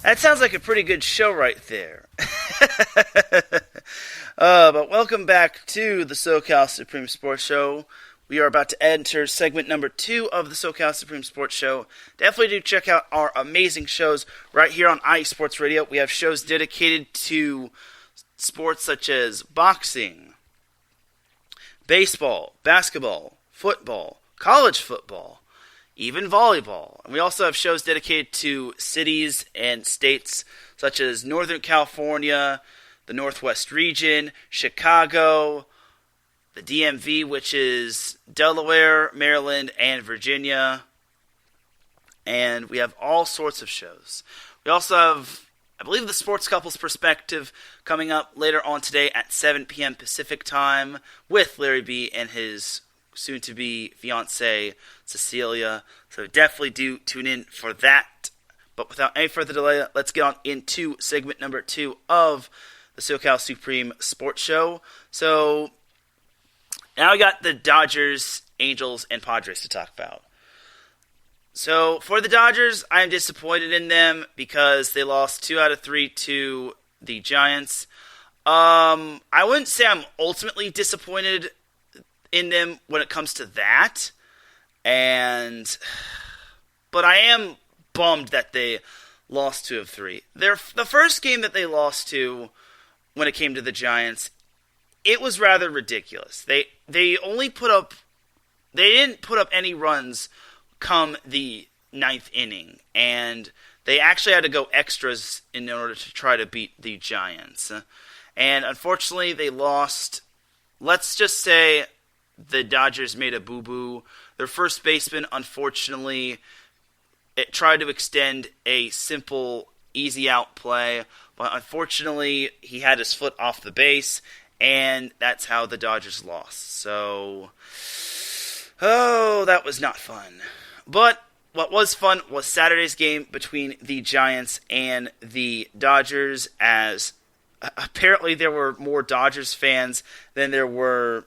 That sounds like a pretty good show right there. But welcome back to the SoCal Supreme Sports Show. We are about to enter segment number 2 of the SoCal Supreme Sports Show. Definitely do check out our amazing shows right here on IE Sports Radio. We have shows dedicated to sports such as boxing, baseball, basketball, football, college football, even volleyball. And we also have shows dedicated to cities and states such as Northern California, the Northwest region, Chicago, the DMV, which is Delaware, Maryland, and Virginia. And we have all sorts of shows. We also have, I believe, the Sports Couples Perspective coming up later on today at 7 p.m. Pacific Time with Larry B. and his soon-to-be fiancée, Cecilia. So definitely do tune in for that. But without any further delay, let's get on into segment number 2 of the SoCal Supreme Sports Show. So now we got the Dodgers, Angels, and Padres to talk about. So for the Dodgers, I'm disappointed in them because they lost 2 out of 3 to the Giants. I wouldn't say I'm ultimately disappointed in them when it comes to that, but I am bummed that they lost 2 of 3. The first game that they lost to, when it came to the Giants, it was rather ridiculous. They didn't put up any runs come the 9th inning, and they actually had to go extras in order to try to beat the Giants. And unfortunately, they lost. Let's just say the Dodgers made a boo-boo. Their first baseman, unfortunately, it tried to extend a simple, easy-out play, but unfortunately, he had his foot off the base, and that's how the Dodgers lost. So, that was not fun. But what was fun was Saturday's game between the Giants and the Dodgers, as apparently there were more Dodgers fans than there were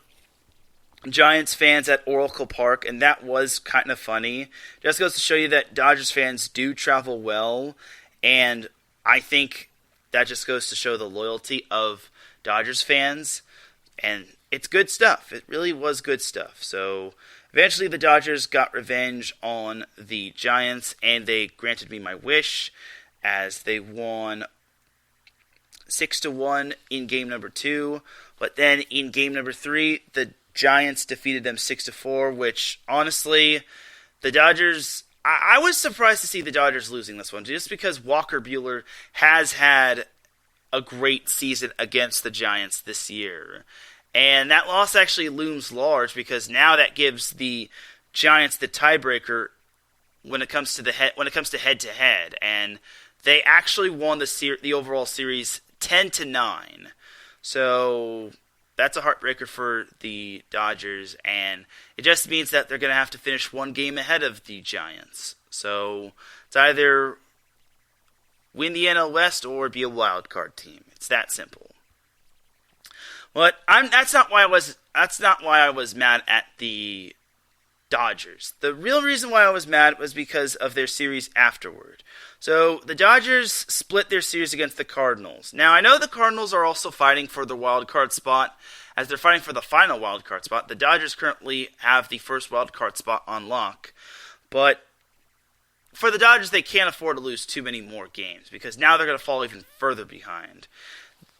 Giants fans at Oracle Park, and that was kind of funny. Just goes to show you that Dodgers fans do travel well, and I think that just goes to show the loyalty of Dodgers fans, and it's good stuff. It really was good stuff. So eventually the Dodgers got revenge on the Giants, and they granted me my wish as they won 6-1 in game number 2. But then in game number 3, the Giants defeated them 6-4, which honestly, the Dodgers, I was surprised to see the Dodgers losing this one, just because Walker Buehler has had a great season against the Giants this year. And that loss actually looms large because now that gives the Giants the tiebreaker when it comes to head-to-head, and they actually won the overall series 10-9. So that's a heartbreaker for the Dodgers, and it just means that they're going to have to finish one game ahead of the Giants. So it's either win the NL West or be a wild card team. It's that simple. But that's not why I was mad at the Dodgers. The real reason why I was mad was because of their series afterward. So the Dodgers split their series against the Cardinals. Now I know the Cardinals are also fighting for the wild card spot, as they're fighting for the final wild card spot. The Dodgers currently have the first wild card spot on lock, but for the Dodgers, they can't afford to lose too many more games because now they're going to fall even further behind.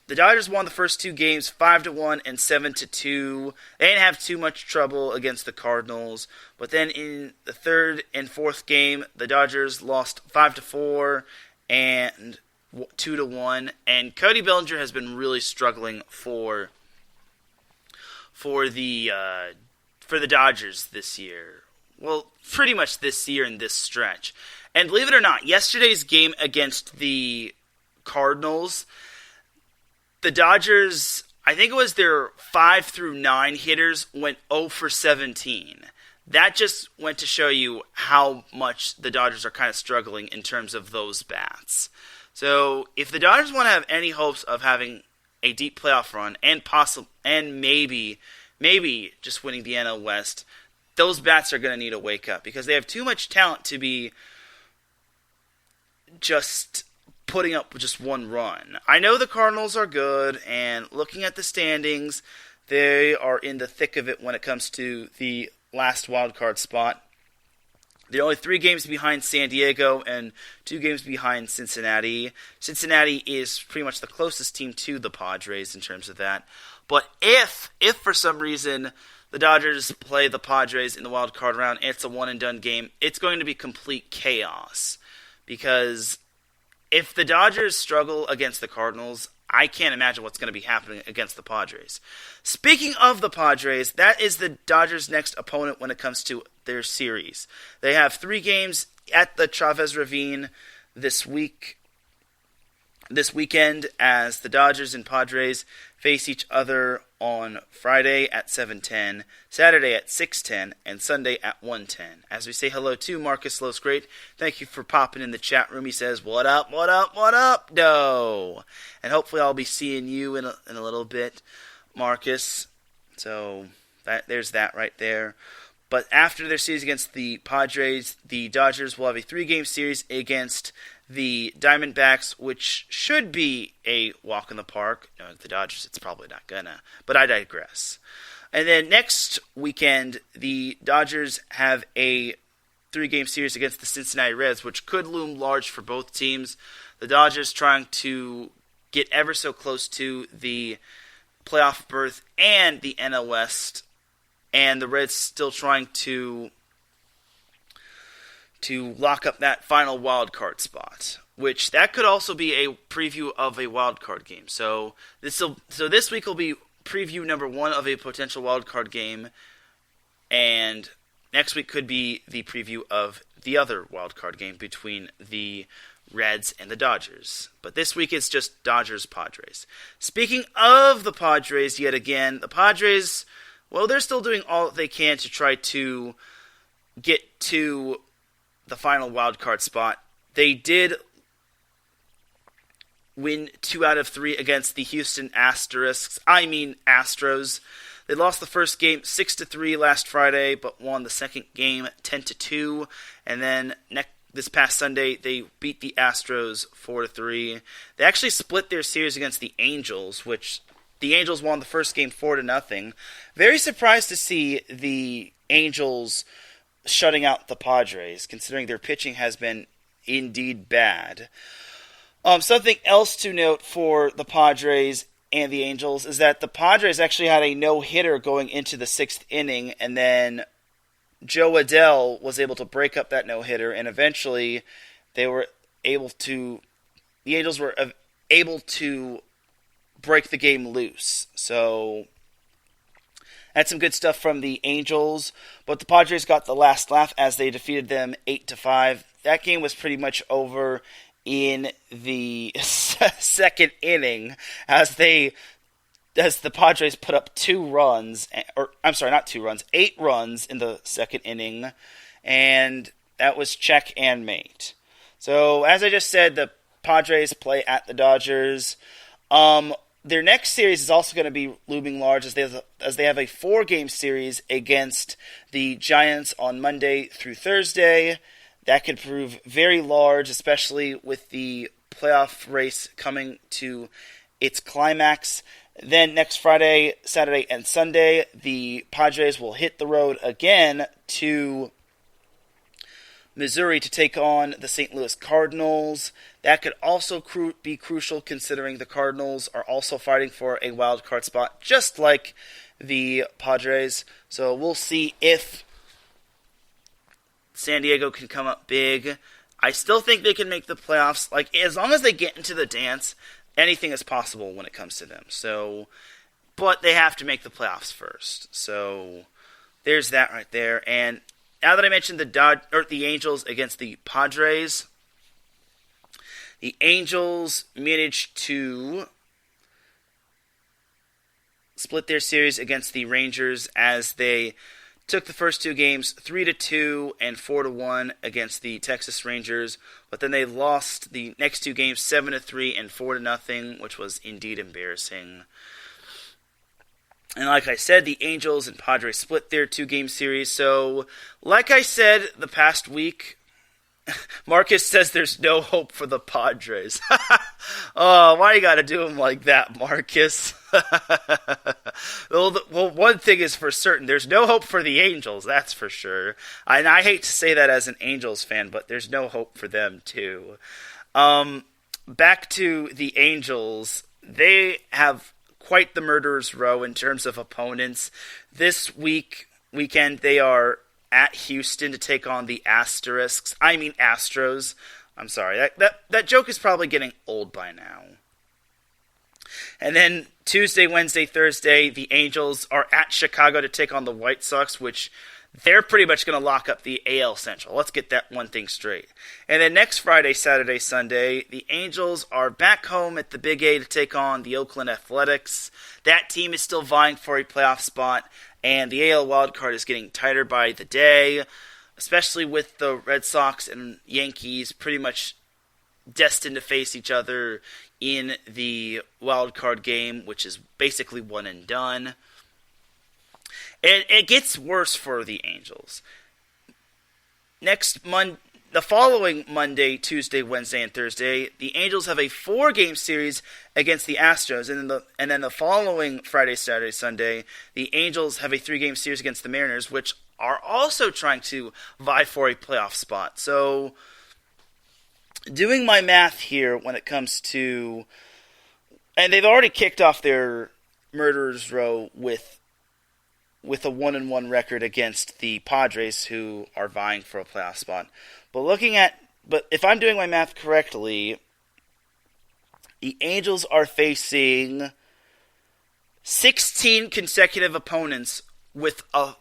The Dodgers won the first two games 5-1 and 7-2. They didn't have too much trouble against the Cardinals, but then in the third and fourth game, the Dodgers lost 5-4 and 2-1. And Cody Bellinger has been really struggling for the Dodgers this year. Well, pretty much this year in this stretch. And believe it or not, yesterday's game against the Cardinals, the Dodgers, I think it was their 5 through 9 hitters, went 0 for 17. That just went to show you how much the Dodgers are kind of struggling in terms of those bats. So if the Dodgers want to have any hopes of having a deep playoff run and maybe just winning the NL West, those bats are going to need to wake up because they have too much talent to be just putting up just one run. I know the Cardinals are good, and looking at the standings, they are in the thick of it when it comes to the last wild card spot. They're only 3 games behind San Diego and 2 games behind Cincinnati. Cincinnati is pretty much the closest team to the Padres in terms of that. But if for some reason the Dodgers play the Padres in the wild card round and it's a one-and-done game, it's going to be complete chaos. Because if the Dodgers struggle against the Cardinals, I can't imagine what's going to be happening against the Padres. Speaking of the Padres, that is the Dodgers' next opponent when it comes to their series. They have 3 games at the Chavez Ravine this weekend as the Dodgers and Padres face each other on Friday at 7:10, Saturday at 6:10, and Sunday at 1:10. As we say hello to Marcus Losgreat, thank you for popping in the chat room. He says, what up, what up, what up, no? And hopefully I'll be seeing you in a little bit, Marcus. So there's that right there. But after their series against the Padres, the Dodgers will have a 3-game series against the Diamondbacks, which should be a walk in the park. Knowing the Dodgers, it's probably not gonna, but I digress. And then next weekend, the Dodgers have a 3-game series against the Cincinnati Reds, which could loom large for both teams. The Dodgers trying to get ever so close to the playoff berth and the NL West, and the Reds still trying to lock up that final wild card spot, which that could also be a preview of a wild card game. So this week will be preview number 1 of a potential wild card game, and next week could be the preview of the other wild card game between the Reds and the Dodgers. But this week it's just Dodgers-Padres. Speaking of the Padres, yet again, the Padres, well, they're still doing all that they can to try to get to the final wild card spot. They did win 2 out of 3 against the Houston Astros. They lost the first game 6-3 last Friday, but won the second game 10-2. And then this past Sunday, they beat the Astros 4-3. They actually split their series against the Angels, which the Angels won the first game 4-0. Very surprised to see the Angels shutting out the Padres, considering their pitching has been indeed bad. Something else to note for the Padres and the Angels is that the Padres actually had a no-hitter going into the 6th inning, and then Joe Adell was able to break up that no-hitter, and eventually the Angels were able to break the game loose. So Had some good stuff from the Angels, but the Padres got the last laugh as they defeated them 8-5. That game was pretty much over in the second inning as the Padres put up 8 runs in the second inning, and that was check and mate. So, as I just said, the Padres play at the Dodgers. Their next series is also going to be looming large as they have a 4-game series against the Giants on Monday through Thursday. That could prove very large, especially with the playoff race coming to its climax. Then next Friday, Saturday, and Sunday, the Padres will hit the road again to Missouri to take on the St. Louis Cardinals. That could also be crucial considering the Cardinals are also fighting for a wild card spot, just like the Padres. So we'll see if San Diego can come up big. I still think they can make the playoffs. Like, as long as they get into the dance, anything is possible when it comes to them. So, but they have to make the playoffs first. So there's that right there. And now that I mentioned the Angels against the Padres, the Angels managed to split their series against the Rangers as they took the first 2 games 3-2 and 4-1 against the Texas Rangers, but then they lost the next 2 games 7-3 and 4-0, which was indeed embarrassing. And like I said, the Angels and Padres split their 2-game series. So, like I said the past week, Marcus says there's no hope for the Padres. Oh, why you gotta do him like that, Marcus? Well, one thing is for certain. There's no hope for the Angels, that's for sure. And I hate to say that as an Angels fan, but there's no hope for them, too. Back to the Angels. They have quite the murderer's row in terms of opponents. This weekend, they are at Houston to take on the Astros. I'm sorry. That joke is probably getting old by now. And then Tuesday, Wednesday, Thursday, the Angels are at Chicago to take on the White Sox, which they're pretty much going to lock up the AL Central. Let's get that one thing straight. And then next Friday, Saturday, Sunday, the Angels are back home at the Big A to take on the Oakland Athletics. That team is still vying for a playoff spot, and the AL wildcard is getting tighter by the day, especially with the Red Sox and Yankees pretty much destined to face each other in the wildcard game, which is basically one and done. It gets worse for the Angels. The following Monday, Tuesday, Wednesday, and Thursday, the Angels have a 4-game series against the Astros, and then the following Friday, Saturday, Sunday, the Angels have a 3-game series against the Mariners, which are also trying to vie for a playoff spot. So, doing my math here when it comes to, and they've already kicked off their murderer's row with a 1-1 record against the Padres, who are vying for a playoff spot. But if I'm doing my math correctly, the Angels are facing 16 consecutive opponents with a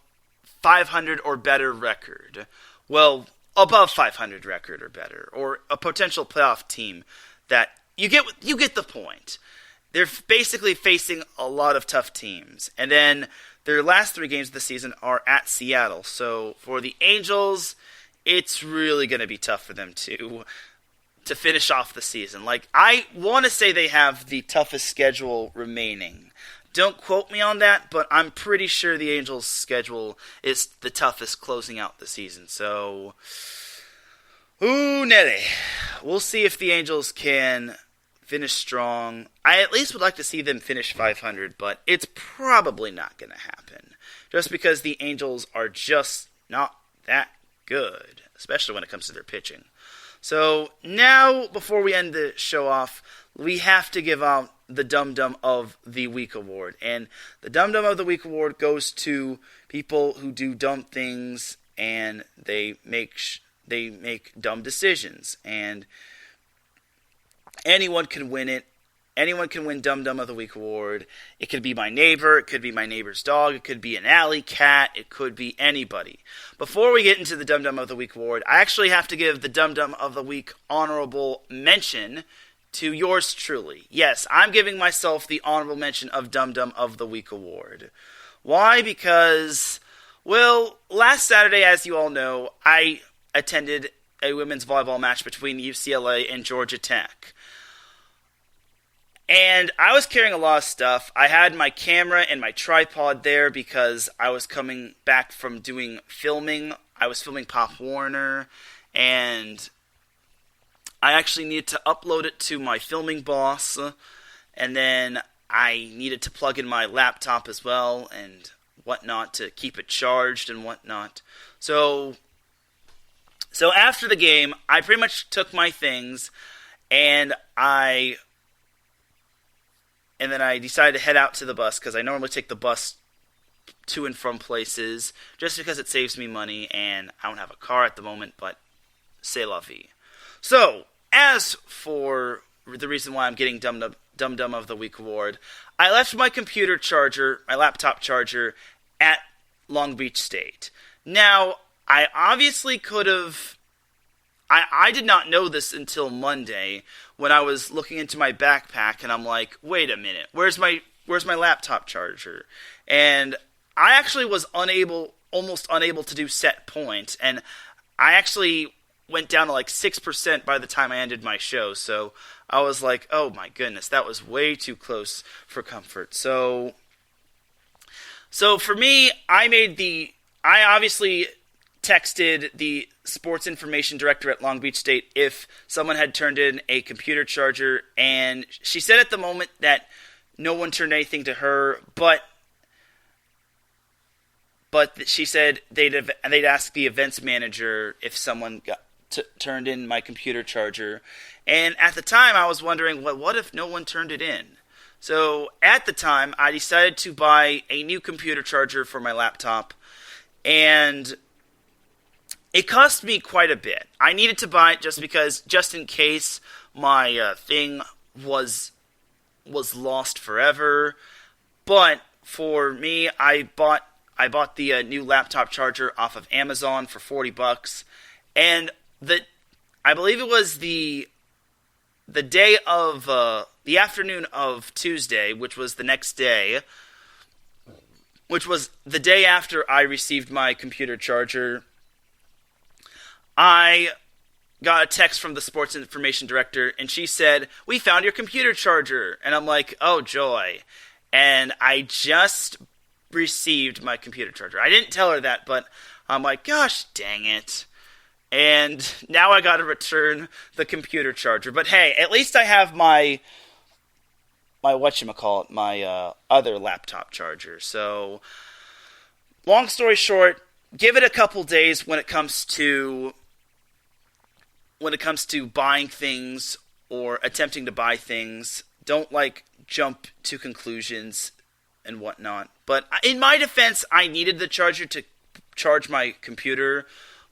500 or better record. Well, above 500 record or better, or a potential playoff team that you get the point. They're basically facing a lot of tough teams. And then their last 3 games of the season are at Seattle. So for the Angels, it's really going to be tough for them to finish off the season. Like, I want to say they have the toughest schedule remaining. Don't quote me on that, but I'm pretty sure the Angels' schedule is the toughest closing out the season. So, ooh, Nelly. We'll see if the Angels can finish strong. I at least would like to see them finish 500, but it's probably not going to happen. Just because the Angels are just not that good, especially when it comes to their pitching. So now, before we end the show off, we have to give out the Dum Dum of the Week award. And the Dum Dum of the Week award goes to people who do dumb things and they make dumb decisions. And anyone can win it. Anyone can win Dum Dum of the Week award. It could be my neighbor. It could be my neighbor's dog. It could be an alley cat. It could be anybody. Before we get into the Dum Dum of the Week award, I actually have to give the Dum Dum of the Week honorable mention to yours truly. Yes, I'm giving myself the honorable mention of Dum Dum of the Week award. Why? Because, well, last Saturday, as you all know, I attended a women's volleyball match between UCLA and Georgia Tech. And I was carrying a lot of stuff. I had my camera and my tripod there because I was coming back from doing filming. I was filming Pop Warner, and I actually needed to upload it to my filming boss, and then I needed to plug in my laptop as well and whatnot to keep it charged and whatnot. So after the game, I pretty much took my things, and then I decided to head out to the bus, because I normally take the bus to and from places, just because it saves me money, and I don't have a car at the moment, but c'est la vie. So, as for the reason why I'm getting Dum Dum of the Week award, I left my computer charger, my laptop charger, at Long Beach State. Now, I obviously could have... I did not know this until Monday when I was looking into my backpack, and I'm like, wait a minute, where's my laptop charger? And I actually was almost unable to do set point, and I actually went down to like 6% by the time I ended my show, so I was like, oh my goodness, that was way too close for comfort. So for me, I obviously texted the sports information director at Long Beach State if someone had turned in a computer charger, and she said at the moment that no one turned anything to her, but she said they'd ask the events manager if someone turned in my computer charger. And at the time, I was wondering, what if no one turned it in? So at the time, I decided to buy a new computer charger for my laptop, and it cost me quite a bit. I needed to buy it just in case my thing was lost forever. But for me, I bought the new laptop charger off of Amazon for $40, and I believe it was the day of the afternoon of Tuesday, which was the next day, which was the day after I received my computer charger. I got a text from the sports information director, and she said, "We found your computer charger." And I'm like, oh, joy. And I just received my computer charger. I didn't tell her that, but I'm like, gosh dang it. And now I got to return the computer charger. But hey, at least I have my other laptop charger. So, long story short, give it a couple days when it comes to buying things or attempting to buy things. Don't jump to conclusions and whatnot. But in my defense, I needed the charger to charge my computer.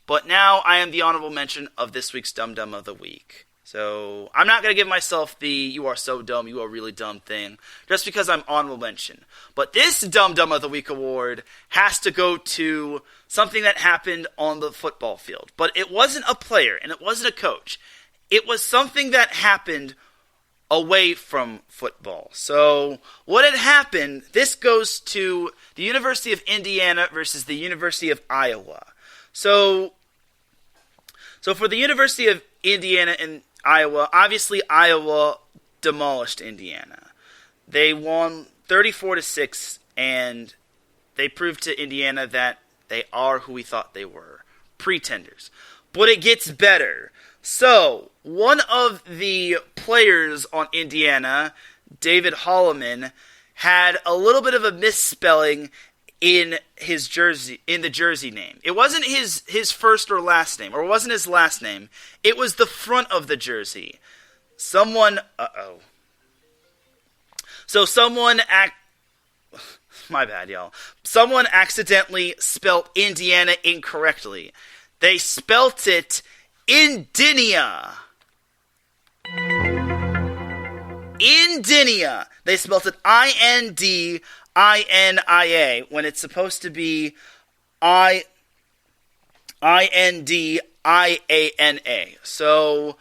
But now I am the honorable mention of this week's Dum Dum of the Week. So I'm not going to give myself the "you are so dumb, you are really dumb" thing just because I'm honorable mention. But this Dum Dum of the Week award has to go to something that happened on the football field. But it wasn't a player and it wasn't a coach. It was something that happened away from football. So what had happened, this goes to the University of Indiana versus the University of Iowa. So for the University of Indiana and Iowa, obviously Iowa demolished Indiana. They won 34-6, and they proved to Indiana that they are who we thought they were, pretenders. But it gets better. So, one of the players on Indiana, David Holloman, had a little bit of a misspelling in the jersey name. It wasn't his first or last name, or it wasn't his last name. It was the front of the jersey. Someone my bad, y'all. Someone accidentally spelt Indiana incorrectly. They spelt it Indinia. Indinia. They spelled it Indinia when it's supposed to be Indiana. So,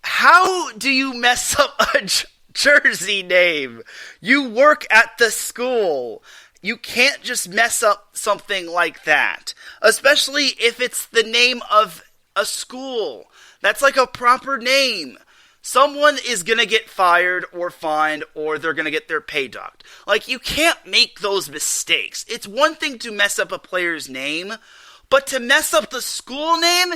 how do you mess up a jersey name? You work at the school. You can't just mess up something like that, especially if it's the name of a school. That's like a proper name. Someone is going to get fired or fined, or they're going to get their pay docked. Like, you can't make those mistakes. It's one thing to mess up a player's name, but to mess up the school name,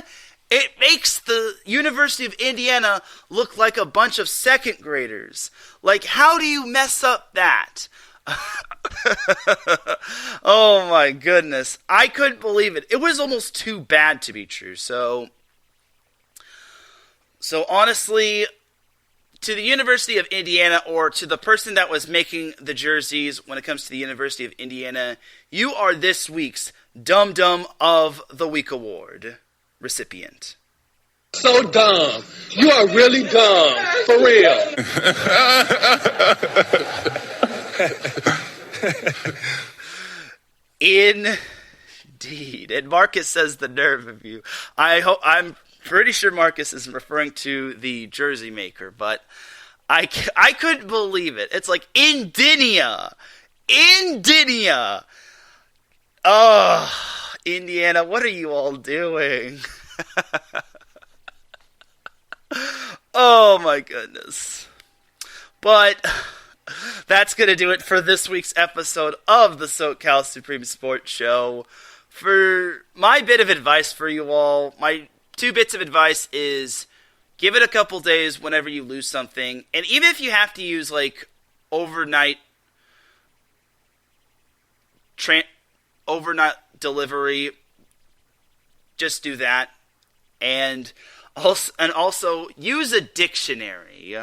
it makes the University of Indiana look like a bunch of second graders. Like, how do you mess up that? Oh my goodness. I couldn't believe it. It was almost too bad to be true. So honestly, to the University of Indiana, or to the person that was making the jerseys when it comes to the University of Indiana, you are this week's Dum Dum of the Week award recipient. So dumb. You are really dumb. For real. Indeed. And Marcus says, the nerve of you. I'm pretty sure Marcus is referring to the jersey maker, but I couldn't believe it. It's like Indinia. Oh, Indiana, what are you all doing? Oh my goodness. But that's going to do it for this week's episode of the SoCal Supreme Sports Show. For my bit of advice for you all, my 2 bits of advice is give it a couple days whenever you lose something. And even if you have to use like overnight delivery, just do that. And also use a dictionary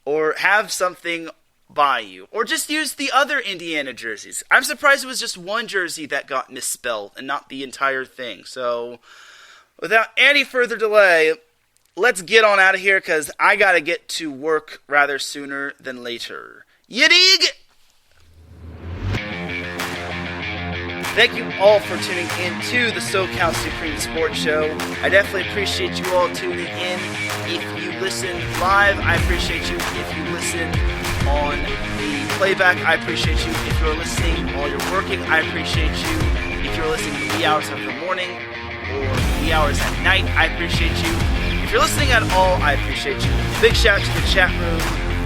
or have something by you, or just use the other Indiana jerseys. I'm surprised it was just one jersey that got misspelled and not the entire thing. So without any further delay, let's get on out of here, because I gotta get to work rather sooner than later. You dig? Thank you all for tuning in to the SoCal Supreme Sports Show. I definitely appreciate you all tuning in. If you listen live, I appreciate you. If you listen on the playback, I appreciate you. If you're listening while you're working, I appreciate you. If you're listening in the wee hours of the morning or wee hours at night, I appreciate you. If you're listening at all, I appreciate you. Big shout out to the chat room,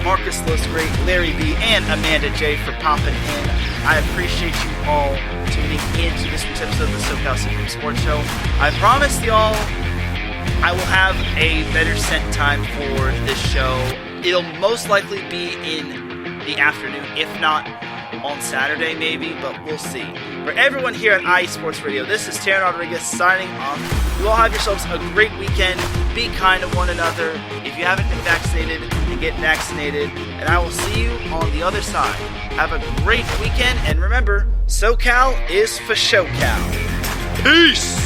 Marcus Losgreat, Larry B, and Amanda J for popping in. I appreciate you all tuning in to this week's episode of the SoCal Supreme Sports Show. I promise y'all I will have a better set time for this show. It'll most likely be in the afternoon, if not on Saturday maybe, but we'll see. For everyone here at IE Sports Radio, this is Teran Rodriguez signing off. You all have yourselves a great weekend. Be kind to one another. If you haven't been vaccinated, then get vaccinated. And I will see you on the other side. Have a great weekend, and remember, SoCal is for SoCal. Peace!